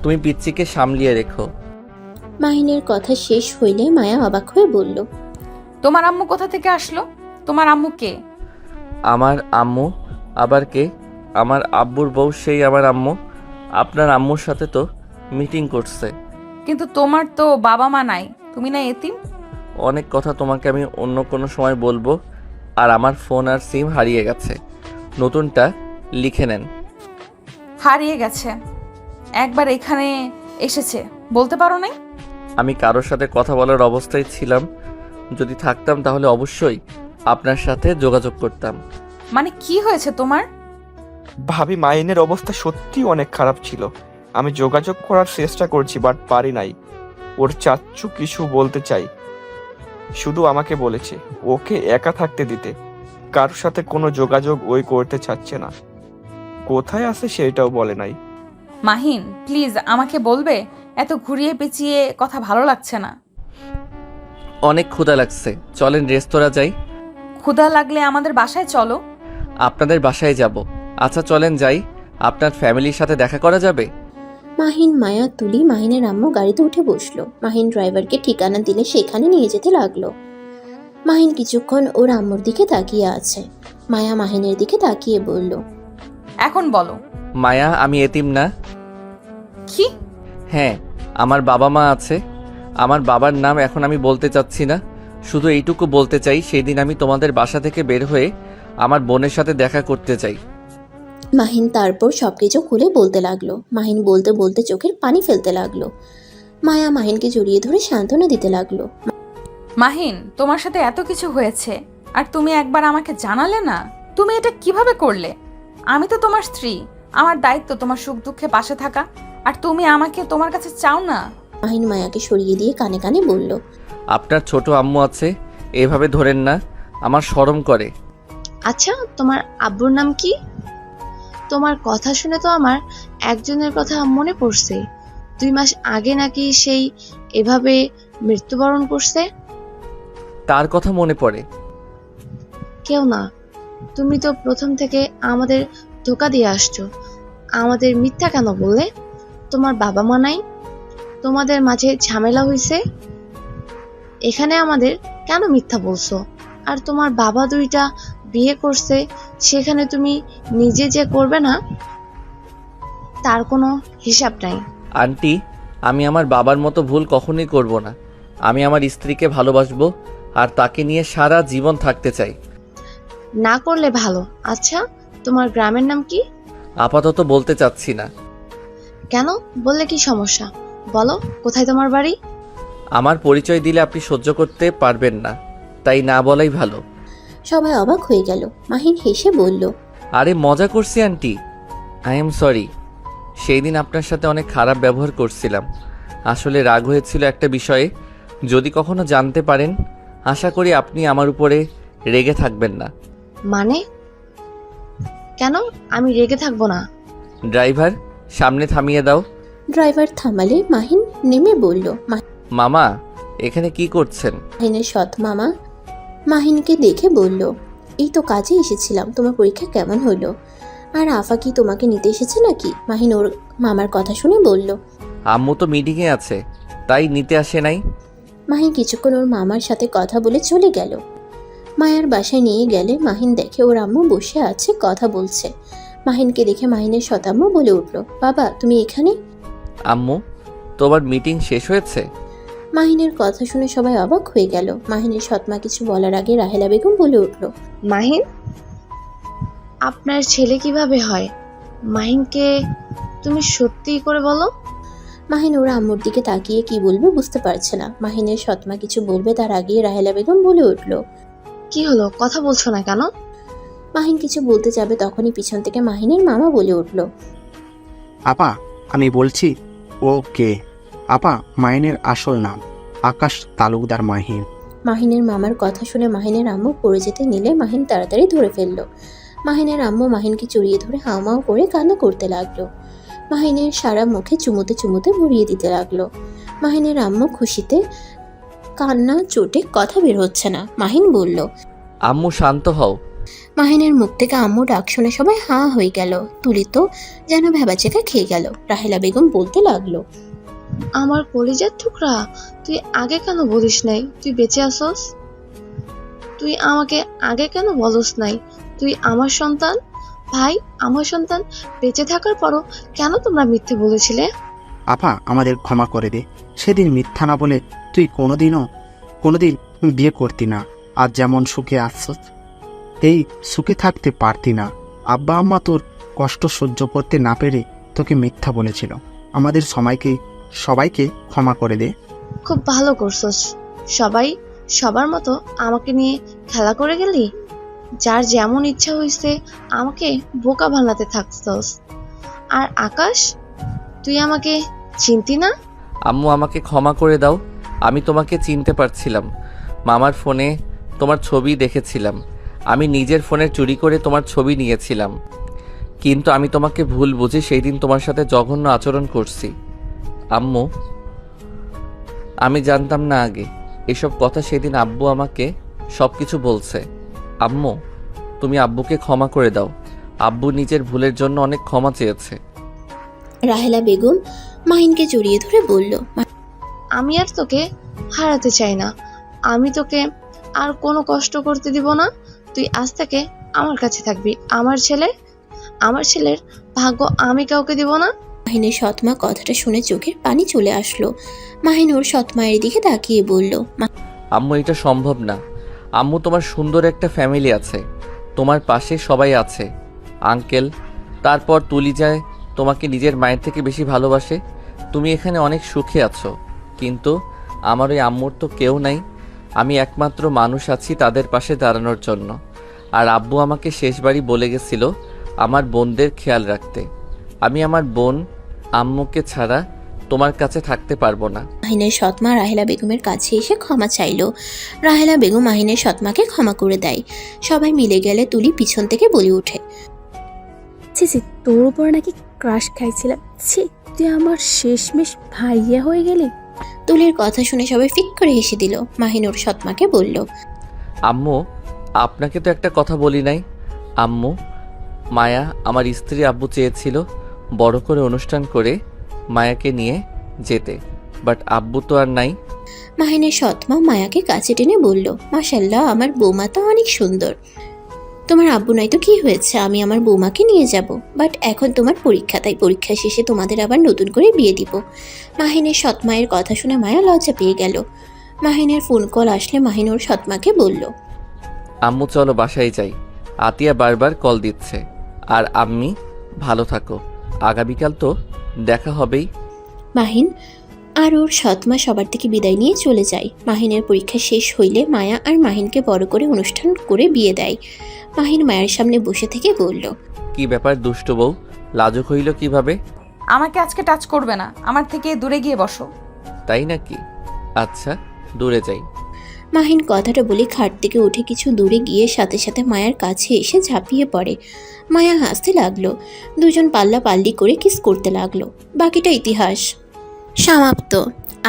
তুমি পিচ্চিকে সামলিয়ে রেখো। মাহিনের কথা শেষ হইলে মায়া অবাক হয়ে বলল, তোমার আম্মু কোথা থেকে আসলো? তোমার আম্মু কে? আমার আম্মু আবার কে? আমার আব্বুর বউ, সেই আমার আম্মু। আপনার আম্মুর সাথে তো মিটিং করছে। কিন্তু তোমার তো বাবা মা নাই, তুমি না এতিম? অনেক কথা তোমাকে আমি অন্য কোনো সময় বলবো। আর আমার ফোন আর সিম হারিয়ে গেছে, নতুনটা লিখে নেন। হারিয়ে গেছে? একবার এখানে এসেছে, বলতে পারো নাই? আমি কারোর সাথে কথা বলার অবস্থায় ছিলাম, যদি থাকতাম তাহলে অবশ্যই আপনার সাথে যোগাযোগ করতাম। মানে কি হয়েছে তোমার? ভাবি, মাহিনের অবস্থা সত্যি অনেক খারাপ ছিল। আমি যোগাযোগ করার চেষ্টা করছি, বাট পারি নাই। ওর চাচ্চু কিছু বলতে চাই, শুধু আমাকে বলেছে ওকে একা থাকতে দিতে, কারোর সাথে কোনো যোগাযোগ ওই করতে চাচ্ছে না। কোথায় আছে সেটাও বলে নাই। মাহিন, প্লিজ আমাকে বলবে? এত ঘুরিয়ে পেঁচিয়ে কথা ভালো লাগছে না। অনেক ক্ষুধা লাগছে, চলেন রেস্তোরাঁ যাই। ক্ষুধা লাগলে আমাদের বাসায় চলো। আপনাদের বাসায় যাব। আচ্ছা চলেন যাই, আপনার ফ্যামিলির সাথে দেখা করা যাবে। মাহিন, মায়া, তুলি মাহিনের আম্মু গাড়িতে উঠে বসলো। মাহিন ড্রাইভারকে ঠিকানা দিলে সেখানে নিয়ে যেতে লাগলো। মাহিন কিছুক্ষণ ওর আম্মুর দিকে তাকিয়ে আছে। মায়া মাহিনের দিকে তাকিয়ে বলল, এখন বলো। মায়া, আমি এতিম না। কি? হ্যাঁ, আমার বাবা মা আছে। আমার বাবার নাম এখন আমি বলতে চাচ্ছি না, শুধু এইটুকু বলতে চাই সেদিন আমি তোমাদের বাসা থেকে বের হয়ে আমার বোনের সাথে দেখা করতে চাই। মাহিন তারপর সবকিছু খুলে বলতে লাগলো। মাহিন বলতে বলতে চোখের পানি ফেলতে লাগলো। মায়া মাহিনকে জড়িয়ে ধরে সান্ত্বনা দিতে লাগলো। মাহিন, তোমার সাথে এত কিছু হয়েছে আর তুমি একবার আমাকে জানালে না? তুমি এটা কিভাবে করলে? আমি তো তোমার স্ত্রী, আমার দায়িত্ব তোমার সুখ দুঃখে পাশে থাকা, আর তুমি আমাকে তোমার কাছে চাও না। মাহিন মায়াকে সরিয়ে দিয়ে কানে কানে বলল, আপনার ছোট আম্মু আছে, এভাবে ধরেন না, আমার শরম করে। আচ্ছা, তোমার আব্বুর নাম কি? তোমার কথা শুনে তো আমার একজনের কথা মনে পড়ছে। 2 মাস আগে নাকি সেই এভাবে মৃত্যুবরণ করছে। তার কথা মনে পড়ে? কেউ না, তুমি তো প্রথম থেকে আমাদের ধোকা দিয়ে আসছো। আমাদের মিথ্যা কেন বললে? তোমার বাবা মা নাই, তোমাদের মাঝে ঝামেলা হয়েছে, এখানে আমাদের কেন মিথ্যা বলছো? আর তোমার বাবা 2টা বিয়ে করছে, সেখানে তুমি নিজে যে করবে না তার কোনো হিসাব নাই। আন্টি, আমি আমার বাবার মতো ভুল কখনোই করব না। আমি আমার স্ত্রীকে ভালোবাসবো আর তাকে নিয়ে সারা জীবন থাকতে চাই। না করলে ভালো। আচ্ছা, তোমার গ্রামের নাম কি? আপাতত বলতে চাচ্ছি না। কেন? বললে কি সমস্যা? বলো, কোথায় তোমার বাড়ি? আমার পরিচয় দিলে আপনি সহ্য করতে পারবেন না, তাই না বলাই ভালো। সবাই অবাক হয়ে গেল। মাহিন হেসে বলল, আরে মজা করছি আন্টি, আই এম সরি। সেই দিন আপনার সাথে অনেক খারাপ ব্যবহার করছিলাম। আসলে রাগ হয়েছিল একটা বিষয়ে, যদি কখনো জানতে পারেন আশা করি আপনি আমার উপরে রেগে থাকবেন না। মানে? কেন আমি রেগে থাকবো না? ড্রাইভার, সামনে থামিয়ে দাও। ড্রাইভার থামালে মাহিন নেমে বলল। মামা, এখানে কি করছেন? মাহিনের সৎ মামা মাহিনকে দেখে বলল, এই তো কাজে এসেছিলাম, তোমার পরীক্ষা কেমন হলো? আর আফা কি তোমাকে নিতে এসেছে নাকি? মাহিন ওর মামার কথা শুনে বলল। আম্মু তো মিটিংয়ে আছে, তাই নিতে আসে নাই। মাহিন কিছুক্ষণ ওর মামার সাথে কথা বলে চলে গেল। মায়ার বাসায় নিয়ে গেলে মাহিন দেখে ওর আম্মু বসে আছে, কথা বলছে। মাহিনকে দেখে মাহিনের শতাম্মু বলে উঠল, বাবা তুমি এখানে? আম্মু, তোমার মিটিং শেষ হয়েছে? মাহিনের কথা শুনে সবাই অবাক হয়ে গেল। মাহিনের সৎমা কিছু বলার আগে রাহেলা বেগম বলে উঠল, মাহিন, আপনার ছেলে কিভাবে হয়? মাহিনকে তুমি সত্যি করে বলো। মাহিন ওর আম্মুর দিকে তাকিয়ে কি বলবে বুঝতে পারছে না। মাহিনের সৎমা কিছু বলবে তার আগে রাহেলা বেগম বলে উঠল, কি হলো, কথা বলছো না কেন? মাহিন কিছু বলতে যাবে তখনই পিছন থেকে মাহিনের মামা বলে উঠল, আপা আমি বলছি ও কে। আপা, মাইনের আসল নাম আকাশ তালুকদার মাহিন। মাহিনের মামার কথা শুনে মাহিনের আম্মু পড়ে যেতে নিলে মাহিন তাড়াতাড়ি ধরে ফেলল। মাহিনের আম্মু মাহিনকে জড়িয়ে ধরে হাউমাউ করে কান্না করতে লাগলো। মাহিনের সারা মুখে চুমুতে চুমুতে ভরিয়ে দিতে লাগলো। মাহিনের আম্মু খুশিতে কান্না চোটে কথা বের হচ্ছে না। মাহিন বলল, আম্মু শান্ত হও। মাহিনের মুখ থেকে আম্মু ডাক শুনে সবাই হাঁ হয়ে গেল। তুলি তো যেন ভেবাচেকা খেয়ে গেল। রাহেলা বেগম বলতে লাগলো, আমার কলিজার টুকরা, তুই আগে কেন বলিস নাই তুই বেঁচে আসস? তুই আমাকে আগে কেন বলস নাই তুই আমার সন্তান? ভাই, আমার সন্তান বেঁচে থাকার পরও কেন তোমরা মিথ্যে বলেছিলে? আপা আমাদের ক্ষমা করে দে। সেদিন মিথ্যা না বলে তুই কোনোদিন বিয়ে করতি না। আজ যেমন সুখে আসছ, এই সুখে থাকতে পারতি না। আব্বা আম্মা তোর কষ্ট সহ্য করতে না পেরে তোকে মিথ্যা বলেছিল। আমাদের সবাইকে ক্ষমা করে দে। খুব ভালো করছস। সবাই সবার মতো আমাকে নিয়ে খেলা করে গেলি। যার যেমন ইচ্ছা হয়েছে আমাকে বোকা বানাতে থাকছস। আর আকাশ, তুই আমাকে চিনতি না? আম্মু আমাকে ক্ষমা করে দাও, আমি তোমাকে চিনতে পারছিলাম। মামার ফোনে তোমার ছবি দেখেছিলাম, আমি নিজের ফোনে চুরি করে তোমার ছবি নিয়েছিলাম। কিন্তু আমি তোমাকে ভুল বুঝে সেই দিন তোমার সাথে জঘন্য আচরণ করছি। আম্মু, আমি জানতাম না আগে। এসব কথা সেদিন আব্বু আমাকে সব কিছু বলছে। আম্মু, তুমি আব্বুকে ক্ষমা করে দাও। আব্বু নিজের ভুলের জন্য অনেক ক্ষমা চেয়েছে। রাহেলা বেগম মাহিনকে জড়িয়ে ধরে বলল, আমি আর তোকে হারাতে চাই না। আমি তোকে আর কোনো কষ্ট করতে দিব না। তুই আজ থেকে আমার কাছে থাকবি। আমার ছেলের ভাগ্য আমি কাউকে দিব না। মাহিনের সৎমা কথাটা শুনে চোখের পানি চলে আসলো। মাহিন ওর সৎমায়ের দিকে তাকিয়ে বলল, আম্মু এটা সম্ভব না। আম্মু তোমার সুন্দর একটা ফ্যামিলি আছে, তোমার পাশে সবাই আছে, আঙ্কেল, তারপর তুলি যায় তোমাকে নিজের মায়ের থেকে বেশি ভালোবাসে, তুমি এখানে অনেক সুখে আছো। কিন্তু আমার ওই আম্মুর তো কেউ নাই, আমি একমাত্র মানুষ আছি তাদের পাশে দাঁড়ানোর জন্য। আর আব্বু আমাকে শেষবারই বলে গেছিল আমার বোনদের খেয়াল রাখতে। আমি আমার বোন আম্মুকে ছাড়া তোমার কাছে থাকতে পারবো না। মাহিনের সৎমা রাহেলা বেগমের কাছে এসে ক্ষমা চাইলো। রাহেলা বেগম মাহিনের সৎমাকে ক্ষমা করে দেয়। সবাই মিলে গেলে তুলি পিছন থেকে বলে ওঠে, ছি ছি, তোর উপর নাকি ক্রাশ খাইছিলাম। ছি, তুই আমার শেষমেশ ভাইয়া হয়ে গেলি। তুলির কথা শুনে সবাই ফিক করে হেসে দিল। মাহিন ওর সৎমাকে বলল, আম্মু, আপনাকে তো একটা কথা বলি নাই। আম্মু, মায়া আমার স্ত্রী আব্বু চেয়েছিল বড় করে অনুষ্ঠান করে মায়াকে নিয়ে যেতে, বাট আব্বু তো আর নাই। মাহিনের সৎমা মায়াকে কাছে টেনে বলল, মাশাল্লাহ, আমার বৌমা তো অনেক সুন্দর। তোমার আব্বু নাই তো কি হয়েছে, আমি আমার বৌমাকে নিয়ে যাব। বাট এখন তোমার পরীক্ষা, তাই পরীক্ষা শেষে তোমাদের আবার নতুন করে বিয়ে দিব। মাহিনের সৎমায়ের কথা শুনে মায়া লজ্জা পেয়ে গেল। মাহিনের ফোন কল আসলে মাহিন ওর সৎমাকে বলল, আম্মু চলো বাসায় যাই, আতিয়া বারবার কল দিচ্ছে। আর আম্মি ভালো থাকো, আগামীকাল তো দেখা হবেই। মাহিন আর ওর সৎমা সবার থেকে বিদায় নিয়ে চলে যায়। মাহিনের পরীক্ষা শেষ হইলে মায়া আর মাহিনকে বড় করে অনুষ্ঠান করে বিয়ে দেয়। মাহিন মায়ের সামনে বসে থেকে বলল, কি ব্যাপার দুষ্ট বউ, লাজুক হইল কিভাবে? আমাকে আজকে টাচ করবে না, আমার থেকে দূরে গিয়ে বসো। তাই নাকি? আচ্ছা, দূরে যাই। মাহিন কথাটা বলে খাট থেকে উঠে কিছু দূরে গিয়ে সাথে সাথে মায়ার কাছে এসে ঝাঁপিয়ে পড়ে। মায়া হাসতে লাগলো। দুজন পাল্লা পাল্লি করে কিস করতে লাগলো। বাকিটা ইতিহাস সমাপ্ত।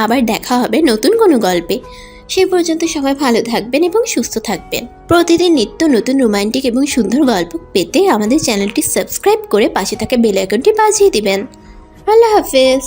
আবার দেখা হবে নতুন কোনো গল্পে। সে পর্যন্ত সবাই ভালো থাকবেন এবং সুস্থ থাকবেন। প্রতিদিন নিত্য নতুন রোমান্টিক এবং সুন্দর গল্প পেতে আমাদের চ্যানেলটি সাবস্ক্রাইব করে পাশে থাকা বেল আইকনটি বাজিয়ে দিবেন। আল্লাহ হাফেজ।